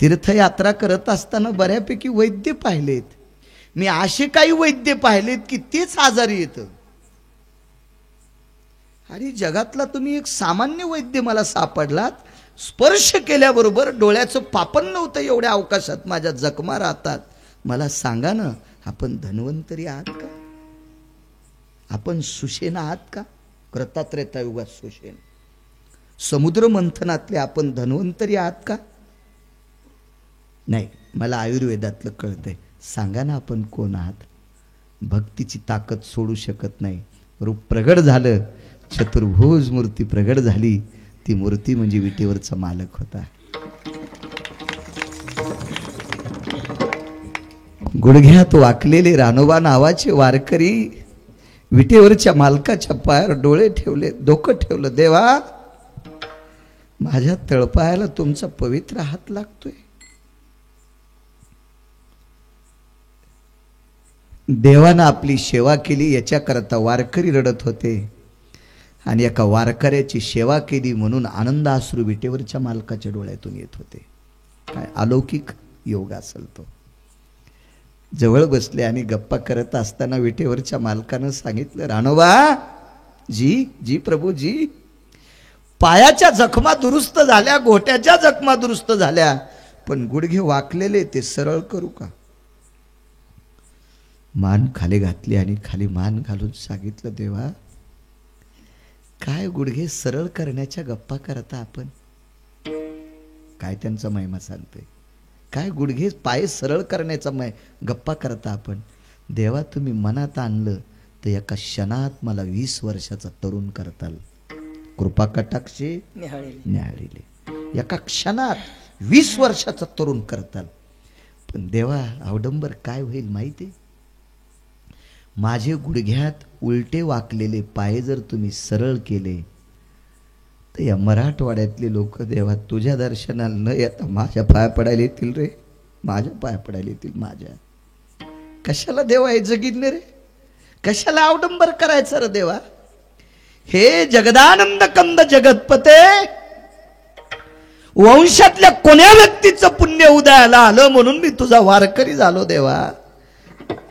तीर्थयात्रा करत असताना बऱ्यापैकी वैद्य पाहिलेत मी, असे काही वैद्य पाहिलेत की तेच आजारी येतं आणि जगातला तुम्ही एक सामान्य वैद्य मला सापडलात. स्पर्श केल्याबरोबर डोळ्याचं पापण नव्हतं एवढ्या अवकाशात माझ्या जखमा राहतात. मला सांगा ना, आपण धन्वंतरी आहात का? आपण सुषेण आहात का? कृतात्रेतायुगात सुषेण, समुद्र मंथनातले आपण धन्वंतरी आहात का? नाही, मला आयुर्वेदातलं कळतंय. सांगा ना, आपण कोण आहात? भक्तीची ताकद सोडू शकत नाही. रूप प्रगट झालं, चतुर्भुज मूर्ती प्रगट झाली. ती मूर्ती म्हणजे विटेवरचा मालक होता. गुडघ्यात वाकलेले रानोबा नावाचे वारकरी विटेवरच्या मालकाच्या पायावर डोळे ठेवले, डोकं ठेवलं. देवा, माझ्या तळपायाला तुमचा पवित्र हात लागतोय. देवानं आपली सेवा केली याच्याकरता वारकरी रडत होते. आणि एका वारकऱ्याची सेवा केली म्हणून आनंदाश्रू विटेवरच्या मालकाच्या डोळ्यातून येत होते. काय अलौकिक योग असेल तो. जवळ बसले आणि गप्पा करत असताना विटेवरच्या मालकानं सांगितलं, रानोबा जी, जी प्रभू जी, पायाच्या जखमा दुरुस्त झाल्या, घोट्याच्या जखमा दुरुस्त झाल्या, पण गुडघे वाकलेले ते सरळ करू का? मान खाली घातली आणि खाली मान घालून सांगितलं, देवा, काय गुडघे सरळ करण्याच्या गप्पा करता आपण? काय त्यांचा महिमा सांगतोय? काय गुडघे पाय सरळ करण्याचा गप्पा करता आपण? देवा, तुम्ही मनात आणलं तर एका क्षणात मला 20 वर्षाचा तरुण करताल. कृपा कटाक्षे न्याहाळीले. एका क्षणात 20 वर्षाचा तरुण करताल. पण देवा, अवडंबर काय होईल माहिती? माझे गुडघ्यात उलटे वाकलेले पाय जर तुम्ही सरळ केले तर या मराठवाड्यातले लोक देवा तुझ्या दर्शनाला न येता माझ्या पाया पडायला येतील रे, माझ्या पाया पडायला येतील. माझ्या कशाला देवा हे जगितले रे? कशाला अवडंबर करायचं रे देवा? हे जगदानंद कंद जगतपते, वंशातल्या कोण्या व्यक्तीचं पुण्य उदयाला आलं म्हणून मी तुझा वारकरी झालो देवा.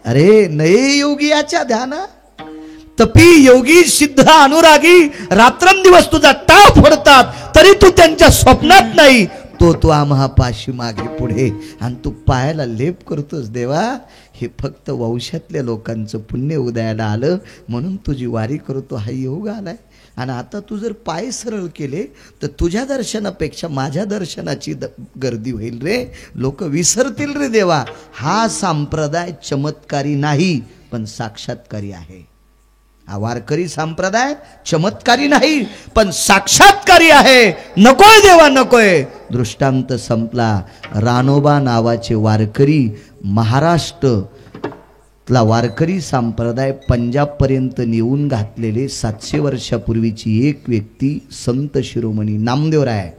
अरे नये योगियाच्या ध्यान, तपी योगी सिद्ध अनुरागी रात्रंदिवस तुझा टाळ फोडतात तरी तू त्यांच्या स्वप्नात नाही. तो आम्हा पाशी मागे पुढे आणि तू पायाला लेप करतोस देवा. हे फक्त वंशातल्या लोकांचं पुण्य उदयाला आलं म्हणून तुझी वारी करतो हा योग आलाय. आणि आता तू जर पाय सरळ केले तर तुझ्या दर्शनापेक्षा माझ्या दर्शनाची गर्दी होईल रे. लोक विसरतील रे देवा. हा संप्रदाय चमत्कारी नाही पण साक्षात्कारी आहे. हा वारकरी संप्रदाय चमत्कारी नाही पण साक्षात्कारी आहे. नकोय देवा, नकोय. दृष्टांत संपला. रानोबा नावाचे वारकरी, महाराष्ट्रातला वारकरी संप्रदाय पंजाब पर्यंत नेऊन घातलेले 700 वर्षापूर्वीची एक व्यक्ती संत शिरोमणी नामदेवराय,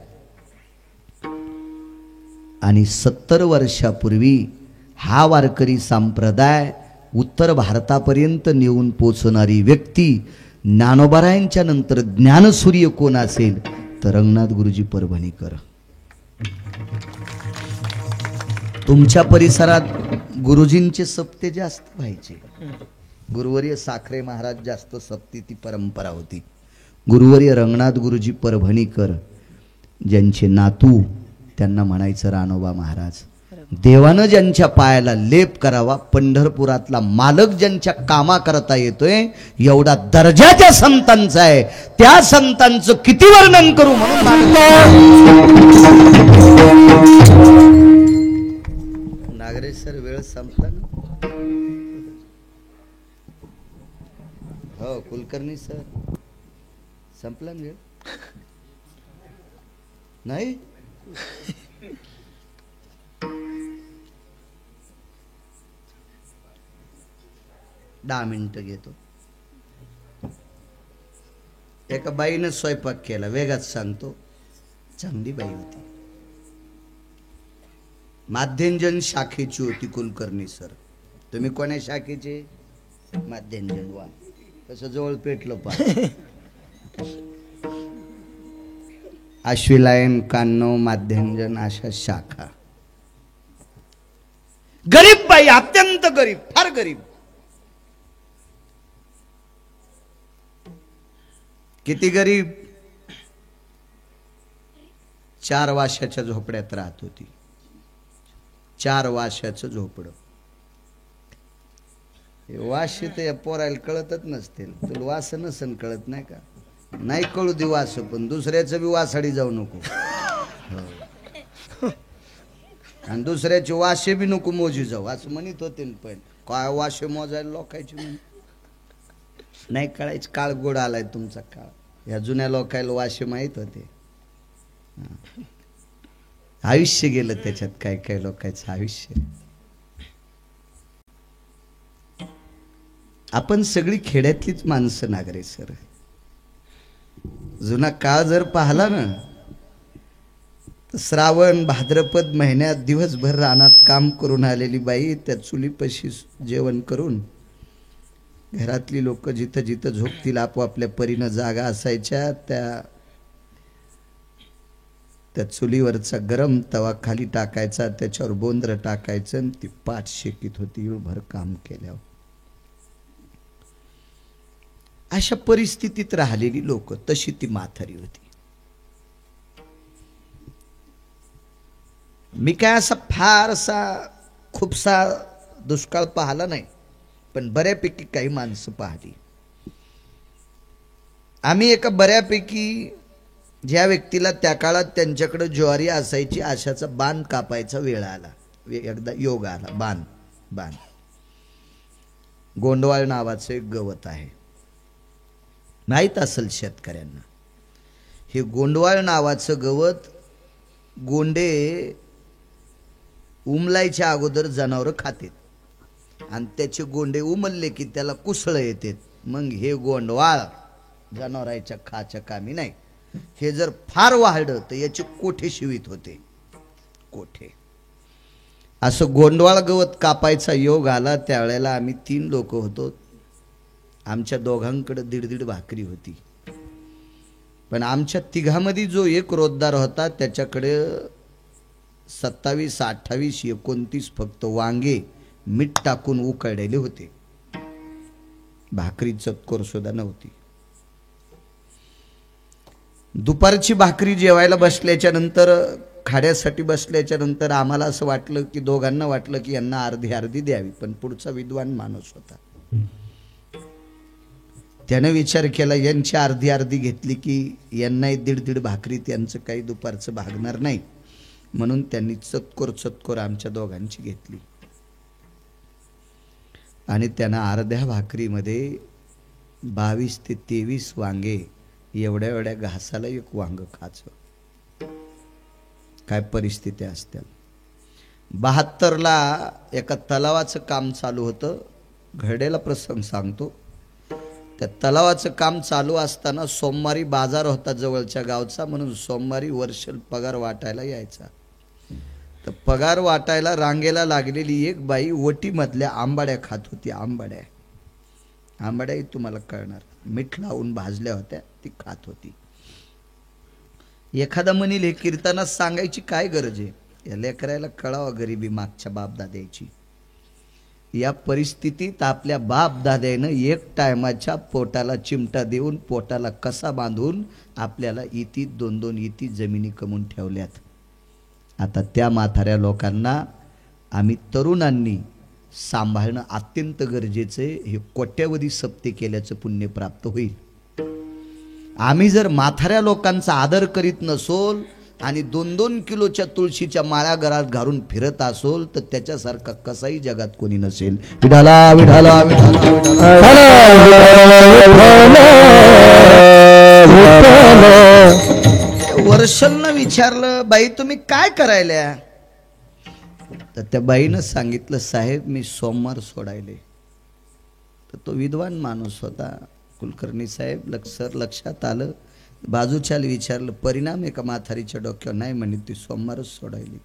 आणि 70 वर्षापूर्वी हा वारकरी संप्रदाय उत्तर भारतापर्यंत नेऊन पोचणारी व्यक्ती ज्ञानोबारायांच्या नंतर ज्ञानसूर्य कोण असेल तर रंगनाथ गुरुजी परभणीकर. तुमच्या परिसरात गुरुजींचे सप्ते जास्त व्हायचे. गुरुवर्य साखरे महाराज जास्त सप्ती ती परंपरा होती. गुरुवर्य रंगनाथ गुरुजी परभणीकर ज्यांचे नातू त्यांना म्हणायचं रानोबा महाराज. देवानं ज्यांच्या पायाला लेप करावा, पंढरपुरातला मालक ज्यांच्या कामा करता येतोय, एवढा दर्जा त्या संतांचा आहे. त्या संतांचं किती वर्णन करू म्हणून नागरेश सर वेळ संपला ना. हो कुलकर्णी सर संपला ना वेळ नाही. दहा मिनिटं घेतो. एका बाईनं स्वयंपाक केला, वेगात सांगतो, चांगली बाई होती, माध्यंजन शाखेची होती. कुलकर्णी सर, तुम्ही कोण्या शाखेचे? माध्यंजन. वा, कसं जवळ पेटलं पा. अश्विलायन, कान्नव, माध्यंजन अशा शाखा. गरीब बाई, अत्यंत गरीब, फार गरीब. किती गरीब, 4 वाशाच्या झोपड्यात राहत होती. 4 वाशाचं झोपडं. वास तर या पोरायला कळतच नसतील. तुला वास नसन कळत नाही का? नाही कळू दे वास, पण दुसऱ्याचं बी वासाडी जाऊ नको. हो. आणि दुसऱ्याचे वाशे बी नको मोजी जाऊ असं म्हणत होते. पण काय वाशे मोजायला लोकायचे म्हणे नाही कळायचं. काळ गोड आलाय तुमचा काळ. या जुन्या लोकायला वाशे माहीत होते. आयुष्य गेलं त्याच्यात. काय काय लोकांचं आयुष्य. आपण सगळी खेड्यातलीच माणसं नागरे सर. जुना काळ जर पाहिला ना तर श्रावण भाद्रपद महिन्यात दिवसभर रानात काम करून आलेली बाई त्या चुलीपाशी जेवण करून घरातली लोक जिथं जिथं झोपतील आपापल्या परीनं जागा असायच्या त्या चुलीवरचा गरम तवा खाली टाकायचा, त्याच्यावर बोंद्र टाकायचं आणि ती पाठ शेकीत होती इळभर काम केल्यावर. अशा परिस्थितीत राहिलेली लोक, तशी ती म्हातारी होती. मी काय असा फारसा खूपसा दुष्काळ पाहिला नाही, पण बऱ्यापैकी काही माणसं पाहिली. आम्ही एका बऱ्यापैकी ज्या व्यक्तीला त्या काळात त्यांच्याकडे ज्वारी असायची अशाचा बाण कापायचा वेळ आला. एकदा योग आला. बाण गोंडवाळ नावाचं एक गवत आहे, माहीत असेल शेतकऱ्यांना. हे गोंडवाळ नावाचं गवत गोंडे उमलायच्या अगोदर जनावरं खातात आणि त्याचे गोंडे उमलले की त्याला कुसळ येते. मग हे गोंडवाळ जनावरांच्या खाच्या कामी नाही. हे जर फार वाढलं तर याचे कोठे शिवित होते. कोठे असं गोंडवाळ गवत कापायचा योग आला. त्यावेळेला आम्ही 3 लोक होतो. आमच्या दोघांकडे 1.5 भाकरी होती. पण आमच्या तिघामध्ये जो एक रोजदार होता त्याच्याकडे 27, 28, 29 फक्त वांगे मीठ टाकून उकळलेले होते. भाकरी चतकोर सुद्धा नव्हती. दुपारची भाकरी जेवायला बसल्याच्या नंतर, खाड्यासाठी बसल्याच्या नंतर आम्हाला असं वाटलं की दोघांना वाटलं की यांना अर्धी अर्धी द्यावी. पण पुढचा विद्वान माणूस होता. त्यानं विचार केला यांची अर्धी अर्धी घेतली की यांनाही 1.5 भाकरीत यांचं काही दुपारचं भागणार नाही. म्हणून त्यांनी चतकोर आमच्या दोघांची घेतली आणि त्यांना अर्ध्या भाकरीमध्ये 22 ते 23 वांगे एवढ्या घासाला एक वांग खायचं. काय परिस्थिती असते. 72ला एका तलावाचं काम चालू होतं. घरडेला प्रसंग सांगतो. त्या तलावाचं काम चालू असताना सोमवारी बाजार होता जवळच्या गावचा, म्हणून सोमवारी वर्षल पगार वाटायला यायचा. तर पगार वाटायला रांगेला लागलेली एक बाई वटीमधल्या आंबाड्या खात होती. आंबाड्याही तुम्हाला कळणार, मीठ लावून भाजल्या होत्या, ती खात होती. एखादा म्हणील हे कीर्तनात सांगायची काय गरज आहे, या लेकरायला कळावं गरिबी मागच्या बापदाद्याची. या परिस्थितीत आपल्या बापदाद्यानं एक टायमाच्या पोटाला चिमटा देऊन पोटाला कसा बांधून आपल्याला इती 2-2 इती जमिनी कमवून ठेवल्यात. आता त्या म्हाताऱ्या लोकांना आम्ही तरुणांनी सांभाळणं अत्यंत गरजेचं आहे. हे कोट्यावधी सप्ते केल्याचं पुण्य प्राप्त होईल. आम्ही जर म्हाताऱ्या लोकांचा आदर करीत नसोल आणि 2-2 किलोच्या तुळशीच्या माळा घरात घालून फिरत असोल तर त्याच्यासारखा कसाही जगात कोणी नसेल. विठाला विठाला वर्षलनं विचारलं, बाई तुम्ही काय करायल्या? तर त्या बाईनं सांगितलं, साहेब मी सोमवार सोडायले. तर तो विद्वान माणूस होता. कुलकर्णी साहेब लक्षात आलं. बाजूच्याला विचारलं, परिणाम आहे का म्हातारीच्या डोक्यावर? नाही म्हणे, ती सोमवारच सोडायली.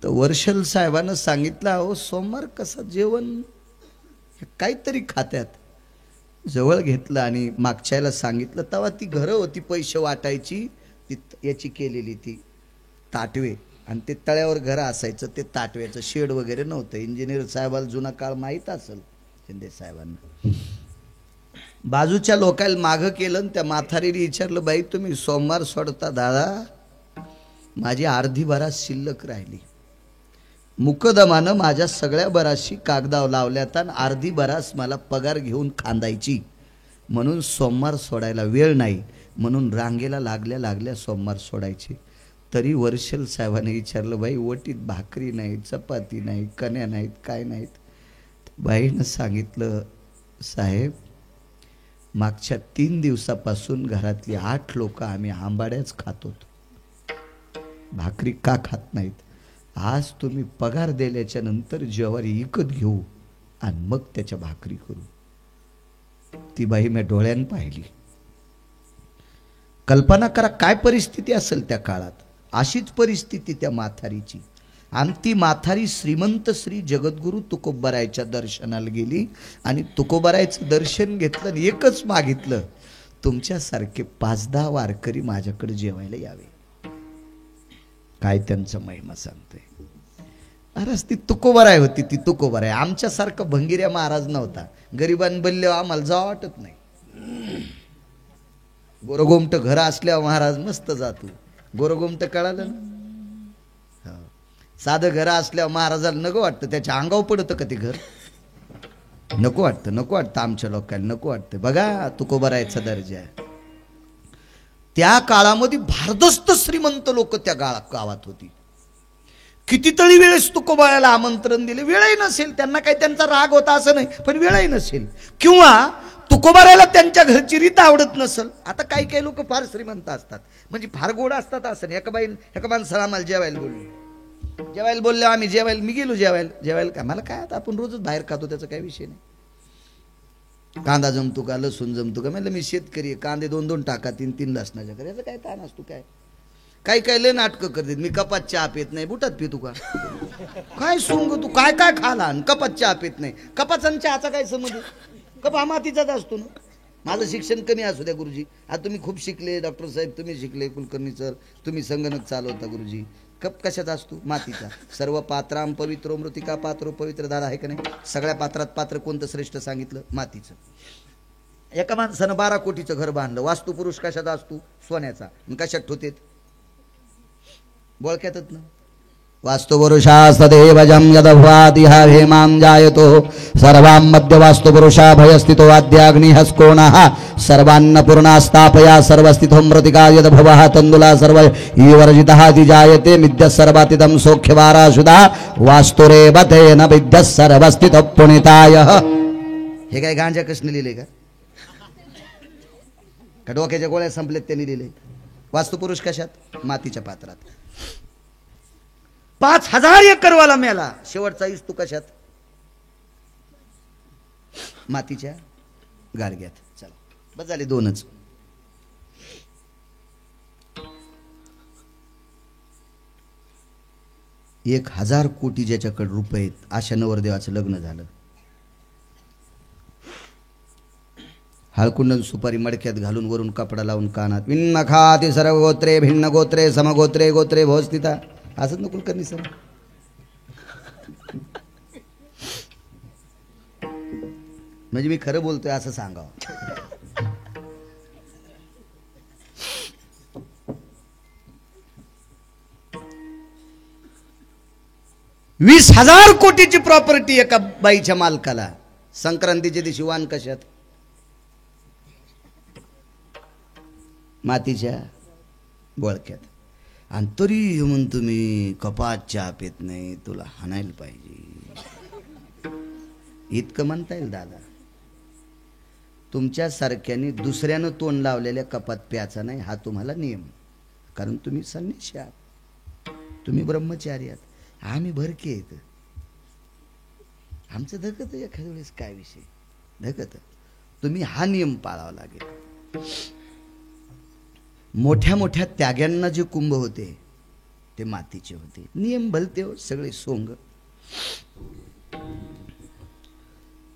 तर वर्षल साहेबानं सांगितलं, अहो सोमवार कसं जेवण काहीतरी खात्यात. जवळ घेतलं आणि मागच्याला सांगितलं. तेव्हा ती घरं होती पैसे वाटायची, ती याची केलेली ती ताटवे, आणि ते तळ्यावर घरं असायचं. ते ताटव्याचं शेड वगैरे नव्हतं. इंजिनियर साहेबाला जुना काळ माहीत असेल शिंदे साहेबांना. बाजूच्या लोकांना मागं केलं आणि त्या म्हातारीने विचारलं, बाई तुम्ही सोमवार सोडता? दादा माझी अर्धी बरास शिल्लक राहिली, मुकदमानं माझ्या सगळ्या बराशी कागदाव लावल्यात आणि अर्धी बरास मला पगार घेऊन खांदायची, म्हणून सोमवार सोडायला वेळ नाही, म्हणून रांगेला लागल्या लागल्या सोमवार सोडायचे. तरी वर्षल साहेबांनी विचारलं, बाई ओटीत भाकरी नाही, चपाती नाही, कण्या नाहीत, काय नाहीत? बाईनं सांगितलं, साहेब मागच्या 3 दिवसापासून घरातली 8 लोक आम्ही आंबाड्याच खातो, भाकरी का खात नाहीत? आज तुम्ही पगार दिल्याच्या नंतर ज्वारी विकत घेऊ आणि मग त्याच्या भाकरी करू. ती बाई मी डोळ्यानं पाहिली. कल्पना करा काय परिस्थिती असेल त्या काळात. अशीच परिस्थिती त्या म्हातारीची. आणि ती म्हातारी श्रीमंत श्री जगद्गुरु तुकोबारायच्या दर्शनाला गेली आणि तुकोबारायचं दर्शन घेतलं आणि एकच मागितलं, तुमच्यासारखे 5-10 वारकरी माझ्याकडे जेवायला यावे. काय त्यांचा महिमा सांगतोय. महाराज ती तुकोबाराय होती, ती तुकोबाराय. आमच्यासारखा भंगिऱ्या महाराज नव्हता. गरिबांनी बोलले आम्हाला जा वाटत नाही. गोरगोमट घर असल्यावर महाराज मस्त जातो. गोरगोमट कळालं ना. साधं घर असल्यावर महाराजाला नको वाटतं, त्याच्या अंगावर पडतं का ते घर? नको वाटतं, नको वाटतं आमच्या लोकांना, नको वाटतं. बघा तुकोबारायचा दर्जा. त्या काळामध्ये भारदस्त श्रीमंत लोक त्या गावात होती. कितीतरी वेळेस तुकोबारायला आमंत्रण दिले, वेळही नसेल त्यांना. काही त्यांचा राग होता असं नाही, पण वेळही नसेल, किंवा तुकोबारायला त्यांच्या घरची रीत आवडत नसल. आता काही काही लोक फार श्रीमंत असतात, म्हणजे फार गोड असतात असं नाही. एका माणसाला आम्हाला जेवायला बोलले आम्ही जेवायला, मी गेलो जेवायला काय मला काय, आता आपण रोजच बाहेर खातो, त्याचा काही विषय नाही. कांदा जमतो का, लसूण जमतो का? म्हणलं मी शेतकरी आहे, कांदे 2-2 टाका, 3-3 लसणाच्या करायचं काय ताण असतो? काय काय लय नाटकं करते. मी कपात चहा पित नाही, बुटात पितो का? काय सोंग तू काय काय खाला कपात चहा पित नाही? कपाचा चहाचा काय संबंध? कप हा मातीचाच असतो ना. माझं शिक्षण कमी असू द्या गुरुजी, आता तुम्ही खूप शिकले, डॉक्टर साहेब तुम्ही शिकले, कुलकर्णी सर तुम्ही संगणक चालवता गुरुजी. कप कशाचा असतो? मातीचा. सर्व पात्राम पवित्रो मृतिका पात्रो पवित्र दादा आहे का नाही? सगळ्या पात्रात पात्र कोणतं श्रेष्ठ सांगितलं? मातीचं. एका माणसानं 12 कोटीचं घर बांधलं. वास्तुपुरुष कशाचा असतो? सोन्याचा. कशात ठेवतेत? बोळक्यातच ना. वास्तुपुरुषास्तदेवजं यदभ्वादिहा हेमां जायतो सर्वां मध्य वास्तुपुरुषा भयस्थितो आद्याग्निहस्कोणः सर्वान्नपूर्णा स्थापया सर्वस्थितो मृतिका यदभवः तण्डुला सर्व ईवर्जितः जायते मिद्यः सर्वातिदं सौख्यवाराशुदा वास्तुरेव तेन विद्यः सर्वस्थितो पुनितायः. हे काय गांजा कृष्ण लिहिले का डोक्याच्या गोळ्या संपलेत त्यांनी लिहिले? वास्तुपुरुष कशात? मातीच्या पात्रात. 5000 एकरवाला मेला, शेवटचा इस्तू कशात? मातीच्या गाडग्यात. चला बस झाले 2च. एक 1000 कोटी ज्याच्याकडे रुपये आहेत, अशा नवरदेवाचं लग्न झालं. हळकुंडन सुपारी मडक्यात घालून वरून कपडा लावून कानात भिन्न खाती सर्व गोत्रे भिन्न गोत्रे समगोत्रे गोत्रे भोस्थिता. असंच नको करणी सर. म्हणजे मी खरं बोलतोय असं सांगावं. $20,000 कोटीची प्रॉपर्टी एका बाईच्या मालकाला. संक्रांतीच्या दिवशी वाण कशात? मातीच्या बोळक्यात. आणि तरी म्हणतो मी कपात चहा पित नाही, तुला हाणायला पाहिजे. इतकं म्हणता येईल दादा? तुमच्यासारख्याने दुसऱ्यानं तोंड लावलेल्या कपात प्याचा नाही, हा तुम्हाला नियम. कारण तुम्ही संन्यासी आहात, तुम्ही ब्रह्मचारी आहात, आम्ही भरके आहेत. आमचं धकत एखाद्या वेळेस काय विषय धकत. तुम्ही हा नियम पाळावा लागेल. मोठ्या मोठ्या त्याग्यांना जे कुंभ होते ते मातीचे होते. नियम भलते हो सगळे सोंग.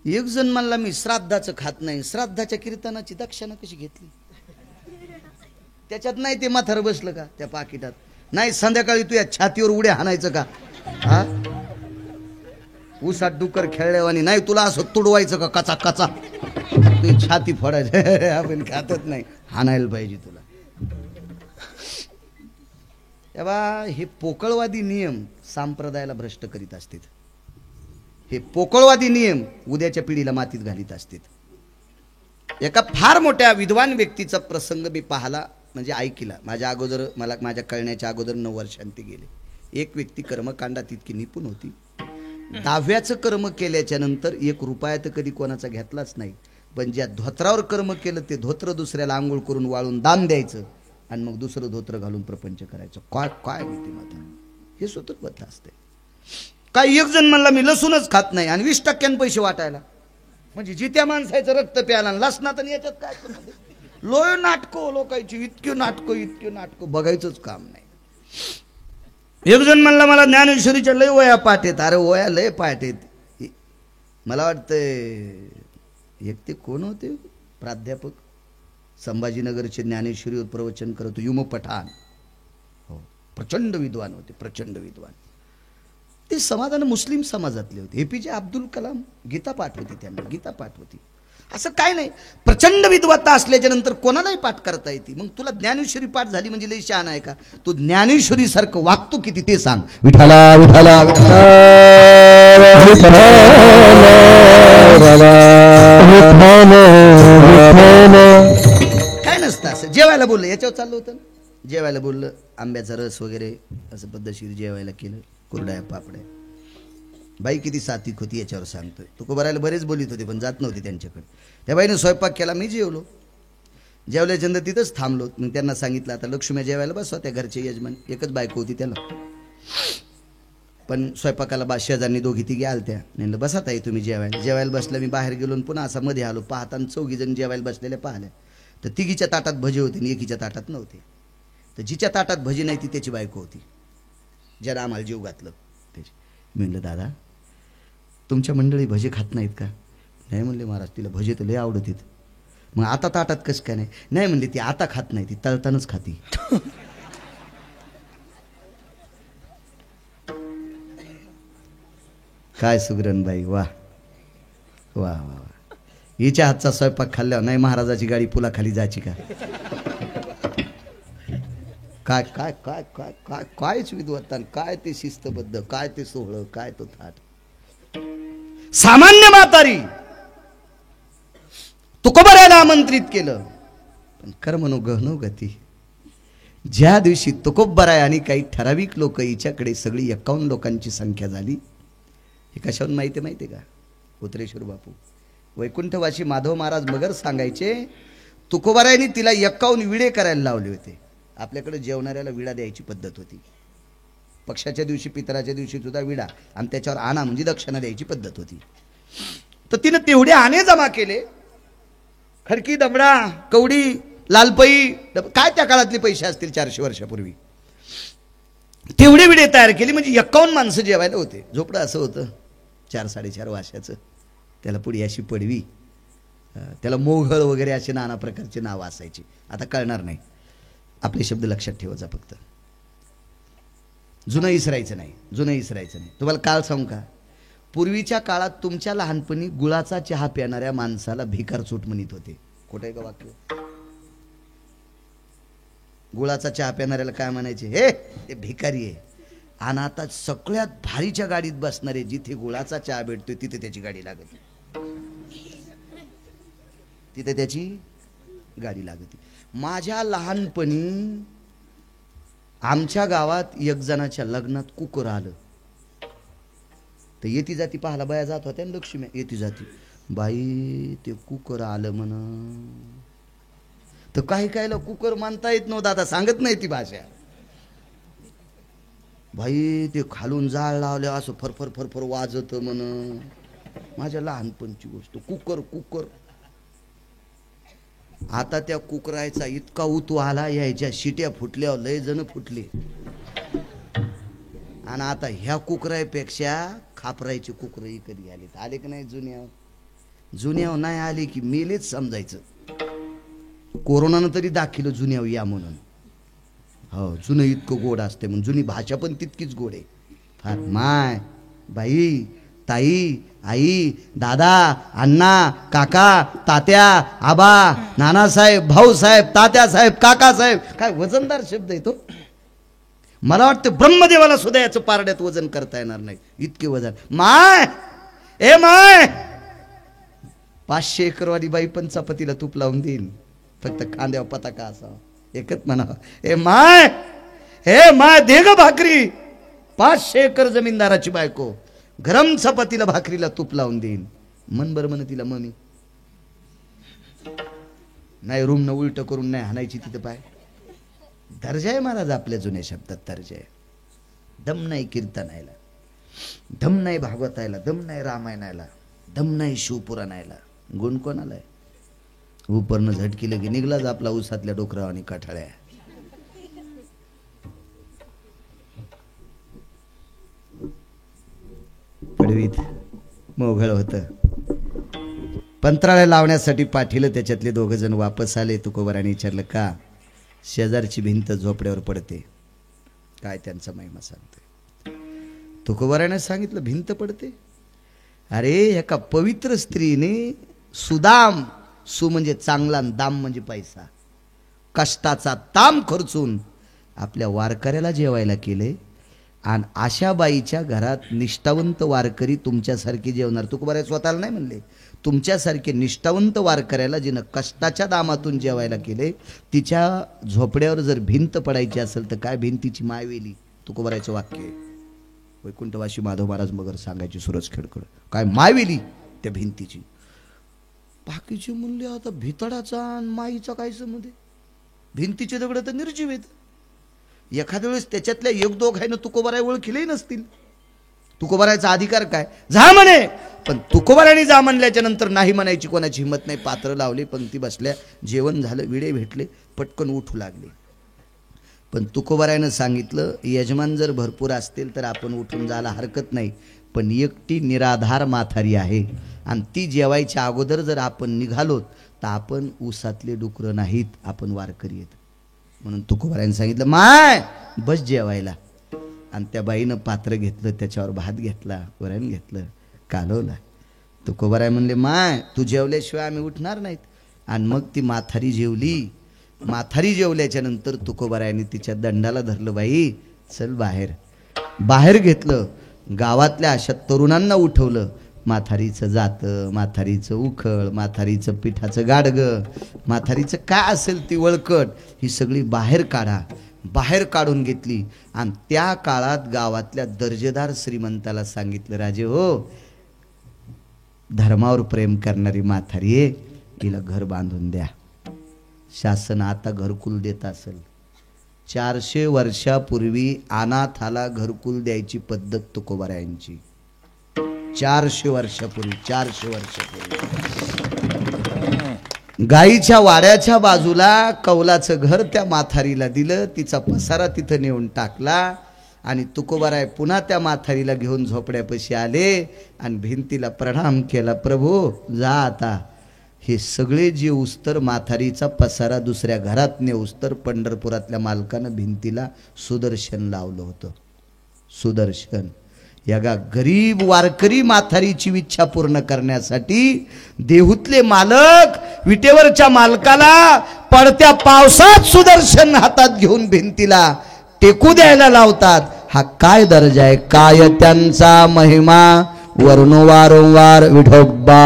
एक जण म्हणला मी श्राद्धाचं खात नाही. श्राद्धाच्या कीर्तनाची दक्षिणा कशी घेतली? त्याच्यात नाही ते म्हातारं बसलं का त्या पाकिटात? नाही संध्याकाळी तू या छातीवर उड्या हाणायचं का? हा उसात डुकर खेळल्यावानी नाही, तुला असं तुडवायचं का कचा कचा, तुझी छाती फोडायची आपण खातच नाही, हाणायला पाहिजे तुला. तेव्हा हे पोकळवादी नियम संप्रदायाला भ्रष्ट करीत असतात. हे पोकळवादी नियम उद्याच्या पिढीला मातीत घालीत असतात. एका फार मोठ्या विद्वान व्यक्तीचा प्रसंग मी पाहला, म्हणजे ऐकला. मला माझ्या कळण्याच्या अगोदर 9 वर्षांती गेले. एक व्यक्ती कर्मकांडात इतकी निपुण होती, 10व्याचं कर्म केल्याच्या नंतर 1 रुपया तर कधी कोणाचा घेतलाच नाही, पण ज्या धोत्रावर कर्म केलं ते धोत्र दुसऱ्याला आंघोळ करून वाळून दान द्यायचं आणि मग दुसरं धोत्र घालून प्रपंच करायचं. काय काय नीतिमत्ता, हे स्वतंत्र असते. काही एक जण म्हणला मी लसूणच खात नाही आणि 20% पैसे वाटायला, म्हणजे जित्या माणसाचं रक्त प्यायला लसणात आणि याच्यात काय लोय नाटकं लोकांची, इतकी नाटकं बघायचंच काम नाही. एक जण म्हणला मला ज्ञानेश्वरीच्या लय वया पाठ आहेत. अरे वया लय पाठ आहेत. मला वाटतं एक ते कोण होते प्राध्यापक संभाजीनगरचे ज्ञानेश्वरीवर प्रवचन करत युम पठाण, हो प्रचंड विद्वान होते, प्रचंड विद्वान. ते समाधान मुस्लिम समाजातले होते. APJ अब्दुल कलाम गीता पाठ होती, त्यांना गीता पाठ होती. असं काय नाही, प्रचंड विद्वत्ता असल्याच्या नंतर कोणालाही पाठ करता येते. मग तुला ज्ञानेश्वरी पाठ झाली म्हणजे लई शहाण आहे का? तू ज्ञानेश्वरी सारखं वागतो किती ते सांग. विठाला विठाला काय नसतं. असं जेवायला बोललं, याच्यावर चाललं होतं ना, जेवायला बोललं, आंब्याचा रस वगैरे असं पद्धतशीर जेवायला केलं, कुरड्या पापड्या. बाई किती सात्विक होती याच्यावर सांगतोय. तुकोबारायला बरेच बोलित होते पण जात नव्हते त्यांच्याकडे. त्या बाईने स्वयंपाक केला, मी जेवलो. जेवल्याच्यानंतर तिथंच थांबलो. मग त्यांना सांगितलं आता लक्ष्मी जेवायला बसवा. त्या घरचे यजमान, एकच बायको होती त्याला, पण स्वयंपाकाला शेजारनी दोघी तिघी आलत्या. म्हणलं बसा ताई तुम्ही जेवायला. जेवायला बसलं. मी बाहेर गेलो आणि पुन्हा असा मध्ये आलो. पाहताना 4घी जण जेवायला बसलेल्या पाहिल्या. तर तिघीच्या ताटात भजी होते आणि एकीच्या ताटात नव्हते. तर जिच्या ताटात भजी नाही ती त्याची बायको होती, ज्याला आम्हाला जीव घातलं त्याची. म्हणलं दादा तुमच्या मंडळी भजे खात नाहीत का? नाही म्हणले महाराज, तिला भजे तर लय आवडतात. मग आता ताटात कसं काय नाही? नाही म्हणले ती आता खात नाही, ती तळतानाच खाती. काय सुगरणबाई, वा वा वा. हिच्या हातचा स्वयंपाक खाल्ल्यावर नाही महाराजाची गाडी पुलाखाली जायची का? काय काय काय काय काय कायच विद्वत्ता, काय ते शिस्तबद्ध, काय ते सोहळं, काय तो थाट. सामान्य म्हातारी तुकोबरायला आमंत्रित केलं, पण कर्मनो गहनो गती. ज्या दिवशी तुकोबराय आणि काही ठराविक लोक हिच्याकडे, सगळी 51 लोकांची संख्या झाली. हे कशावरून माहिती का? उतरेश्वर बापू वैकुंठवासी माधव महाराज मगर सांगायचे, तुकोबरायने तिला 51 विडे करायला लावले होते. आपल्याकडे जेवणाऱ्याला विडा द्यायची पद्धत होती. पक्षाच्या दिवशी, पितराच्या दिवशी सुद्धा विडा आणि त्याच्यावर आणा म्हणजे दक्षिणा द्यायची पद्धत होती. तर तिनं तेवढे आणे जमा केले. खडकी, दमडा, कवडी, लालपई, काय त्या काळातले पैसे असतील 400 वर्षापूर्वी, तेवढे विडे तयार केले. म्हणजे 51 माणसं जेवायला होते. झोपडं असं होतं 4-4.5 वाशाचं. त्याला पुढे अशी पडवी, त्याला मोघळ वगैरे असे नाना प्रकारचे नावं असायची. आता कळणार नाही, आपले शब्द लक्षात ठेवायचा फक्त. जुनं इसरायचं नाही, जुनं इसरायचं नाही. तुम्हाला काळ सांगू का? पूर्वीच्या काळात तुमच्या लहानपणी गुळाचा चहा प्यानाऱ्या माणसाला भिकार चूट म्हणत होते. खोटं आहे का वाक्य? गुळाचा चहा प्यानाऱ्याला काय म्हणायचे? हे ते भिकारी आहे. आणि आता सगळ्यात भारीच्या गाडीत बसणारे, जिथे गुळाचा चहा भेटतोय तिथे त्याची गाडी लागते, तिथे त्याची गाडी लागते. माझ्या लहानपणी आमच्या गावात एक जणाच्या लग्नात कुकर आलं. तर येती जाती पाहायला बाया जात होत्या ना, लक्ष्मी येती जाती. बाई ते कुकर आलं म्हण. तर काही कायला कुकर मानता येत नव्हतं, आता सांगत नाही ती भाषा. भाई ते खालून जाळ लावल्या असं फरफर फरफर वाजत म्हण. माझ्या लहानपणची गोष्ट. Cooker cooker. आता त्या कुकरायचा इतका उतू आला, यायच्या शिट्या फुटल्यावर लय जण फुटले. आणि आता ह्या कुकरायपेक्षा खापरायचे कुकरही कधी आले आले की नाही? जुन्यावर नाही आले की मेलेच समजायचं. कोरोनानं तरी दाखिलं जुन्यावर या म्हणून. हो, जुनं इतकं गोड असते म्हणून. जुनी भाषा पण तितकीच गोड आहे फार. माय बाई ताई, आई, दादा, अण्णा, काका, तात्या, आबा, नानासाहेब, भाऊसाहेब, तात्यासाहेब, काकासाहेब. काय वजनदार शब्द आहे तो. मला वाटतं ब्रह्मदेवाला सुद्धा याचं पारड्यात वजन करता येणार नाही, इतके वजन. माय, ए माय, 500 एकरवाली बाई पण चपातीला तूप लावून देईन, फक्त खांद्यावर पताका असावा, एकच म्हणावा, ए माय, हे माय दे ग भाकरी. 500 एकर जमीनदाराची बायको गरम चपातीला भाकरीला तूप लावून देईन. मन बरं म्हण तिला मम्मी नाही, रूम न उलट करून नाही हाणायची तिथं पाय. दर्जा आहे महाराज आपल्या जुन्या शब्दात, दर्जा आहे. दम नाही कीर्तनायला, दम नाही भागवतायला, दम नाही रामायणाला, दम नाही शिवपुराणायला. गुण कोणाला आहे? उपरनं झटकिलं की निघलाच आपला उसातल्या डोकराव आणि काठाळ्या. पडवीत मोघळ होतं, पंत्राळ्या लावण्यासाठी पाठीलं. त्याच्यातले 2 जण वापस आले. तुकोबाराने विचारलं का? शेजारची भिंत झोपड्यावर पडते. काय त्यांचा महिमा सांगतोय. तुकोबाराने सांगितलं भिंत पडते. अरे एका पवित्र स्त्रीने सुदाम, सु म्हणजे चांगला आणि दाम म्हणजे पैसा, कष्टाचा ताम खर्चून आपल्या वारकऱ्याला जेवायला केले. आणि अशा बाईच्या घरात निष्ठावंत वारकरी तुमच्यासारखे जेवणार. तुकोबाराय स्वतःला नाही म्हणले, तुमच्यासारखे निष्ठावंत वारकऱ्याला जिनं कष्टाच्या दामातून जेवायला केले, तिच्या झोपड्यावर जर भिंत पडायची असेल तर काय भिंतीची मायवेली. तुकोबारायचं वाक्य आहे. वैकुंठवासी माधव महाराज मगर सांगायची सुरज खेडकर, काय मायवेली त्या भिंतीची. बाकीचे म्हणले आता भितडाचा आणि माईचा काय संबंध आहे? भिंतीचे दगड तर निर्जीव आहेत. एखाद्या वेळेस त्याच्यातल्या 1-2 आहे ना तुकोबाराय ओळखीलही नसतील. तुकोबारायचा अधिकार काय? जा म्हणे. पण तुकोबारायने जा म्हणल्याच्या नंतर नाही म्हणायची कोणाची हिंमत नाही. पात्र लावले, पंक्ती बसल्या, जेवण झालं, विडे भेटले, पटकन उठू लागले. पण तुकोबारायनं सांगितलं यजमान जर भरपूर असतील तर आपण उठून जायला हरकत नाही, पण एकटी निराधार म्हातारी आहे आणि ती जेवायच्या अगोदर जर आपण निघालोत तर आपण ऊसातले डुकरं नाहीत, आपण वारकरी आहेत. म्हणून तुकोबारायनं सांगितलं माय बस जेवायला. आणि त्या बाईनं पात्र घेतलं, त्याच्यावर भात घेतला, वरण घेतलं, कालवला. तुकोबाराय म्हणले माय तू जेवल्याशिवाय आम्ही उठणार नाहीत. आणि मग ती म्हातारी जेवली. म्हातारी जेवल्याच्या नंतर तुकोबारायने तिच्या दंडाला धरलं, बाई चल बाहेर. बाहेर घेतलं, गावातल्या अशा तरुणांना उठवलं. म्हातारीचं जातं, म्हातारीचं उखळ, म्हातारीचं पिठाचं गाडगं, म्हातारीचं काय असेल ती वळकट, ही सगळी बाहेर काढा. बाहेर काढून घेतली. आणि त्या काळात गावातल्या दर्जेदार श्रीमंताला सांगितलं, राजे हो, धर्मावर प्रेम करणारी म्हातारी आहे, हिला घर बांधून द्या. शासन आता घरकुल देत असेल. 400 वर्षापूर्वी अनाथाला घरकुल द्यायची पद्धत तुकोबारायांची. 400 वर्षापूर्वी, 400 वर्षापूर्वी गाईच्या वाड्याच्या बाजूला कौलाचं घर त्या म्हातारीला दिलं. तिचा पसारा तिथं नेऊन टाकला. आणि तुकोबाराय पुन्हा त्या म्हातारीला घेऊन झोपड्यापाशी आले आणि भिंतीला प्रणाम केला. प्रभू जा आता. हे सगळे जे उस्तर म्हातारीचा पसारा दुसऱ्या घरात नेऊस्तर पंढरपुरातल्या मालकानं भिंतीला सुदर्शन लावलं होतं. सुदर्शन या गरीब वारकरी म्हातारीची इच्छा पूर्ण करण्यासाठी देहूतले मालक विटेवरच्या मालकाला पडत्या पावसात सुदर्शन हातात घेऊन भिंतीला टेकू द्यायला लावतात. हा काय दर्जा आहे, काय त्यांचा महिमा वर्णो वारंवार विठोबा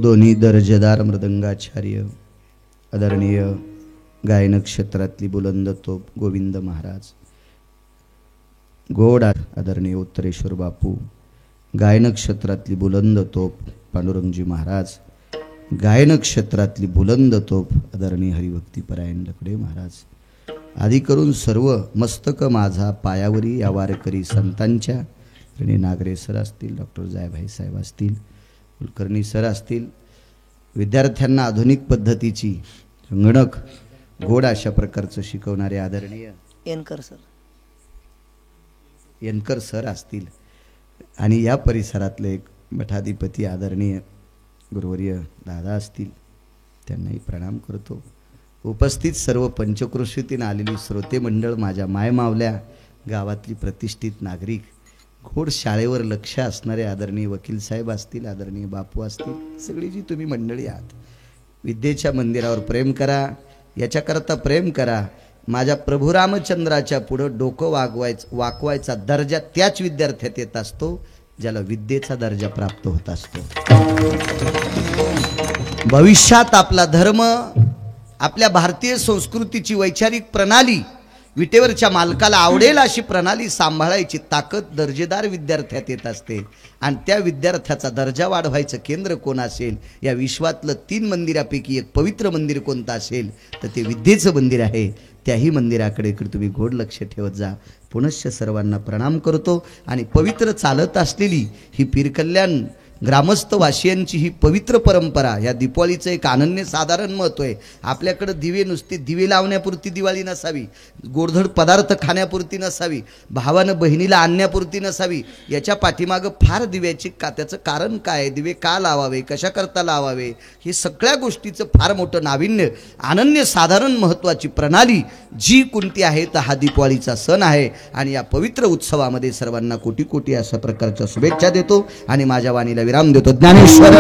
दोन्ही दर्जेदार मृदंगाचार्य आदरणीय गायन क्षेत्रातली बुलंद तोप गोविंद महाराज, गोड आदरणीय उत्तरेश्वर बापू, गायन क्षेत्रातली बुलंद तोप पांडुरंगजी महाराज, गायन क्षेत्रातली बुलंद तोप आदरणीय हरिभक्तीपरायण लकडे महाराज, आदी करून सर्व मस्तक माझा पायावरी या वारकरी संतांच्या आदरणीय नागरे सर असतील, डॉक्टर जायभाई साहेब असतील, कुलकर्णी सर असतील, विद्यार्थ्यांना आधुनिक पद्धतीची संगणक गोड अशा प्रकारचं शिकवणारे आदरणीय येनकर सर असतील आणि या परिसरातले एक मठाधिपती आदरणीय गुरुवर्य दादा असतील, त्यांनाही प्रणाम करतो. उपस्थित सर्व पंचक्रोशीतून आलेली श्रोते मंडळ, माझ्या मायमावल्या गावातली प्रतिष्ठित नागरिक, गोड शाळेवर लक्ष असणारे आदरणीय वकील साहेब असतील, आदरणीय बापू असतील, सगळी जी तुम्ही मंडळी आहात, विद्येच्या मंदिरावर प्रेम करा. याच्याकरता प्रेम करा, माझ्या प्रभू रामचंद्राच्या पुढं डोकं वाकवायचा दर्जा त्याच विद्यार्थ्यात येत असतो ज्याला विद्येचा दर्जा प्राप्त होत असतो. भविष्यात आपला धर्म, आपल्या भारतीय संस्कृतीची वैचारिक प्रणाली, विटेवरच्या मालकाला आवडेल अशी प्रणाली सांभाळायची ताकद दर्जेदार विद्यार्थ्यात येत असते. आणि त्या विद्यार्थ्याचा दर्जा वाढवायचं केंद्र कोण असेल, या विश्वातलं 3 मंदिरापैकी एक पवित्र मंदिर कोणतं असेल तर ते विद्येचं मंदिर आहे. त्याही मंदिराकडे तुम्ही गोड लक्ष ठेवत जा. पुनश्च सर्वांना प्रणाम करतो. आणि पवित्र चालत असलेली ही पीरकल्याण ग्रामस्थ वासियांची ही पवित्र परंपरा, या दीपावलीचं एक अनन्यसाधारण महत्त्व आहे. आपल्याकडे दिवे नुसते दिवे लावण्यापुरती दिवाळी नसावी, गोडधोड पदार्थ खाण्यापुरती नसावी, भावानं बहिणीला आणण्यापुरती नसावी. याच्या पाठीमागं फार दिव्याची त्याचं कारण काय, दिवे का लावावे, कशाकरता लावावे, हे सगळ्या गोष्टीचं फार मोठं नाविन्य, अनन्यसाधारण महत्त्वाची प्रणाली जी कोणती आहे तर हा दीपावलीचा सण आहे. आणि या पवित्र उत्सवामध्ये सर्वांना कोटी कोटी अशा प्रकारच्या शुभेच्छा देतो आणि माझ्या वाणीला विराम देतो. ज्ञानेश्वर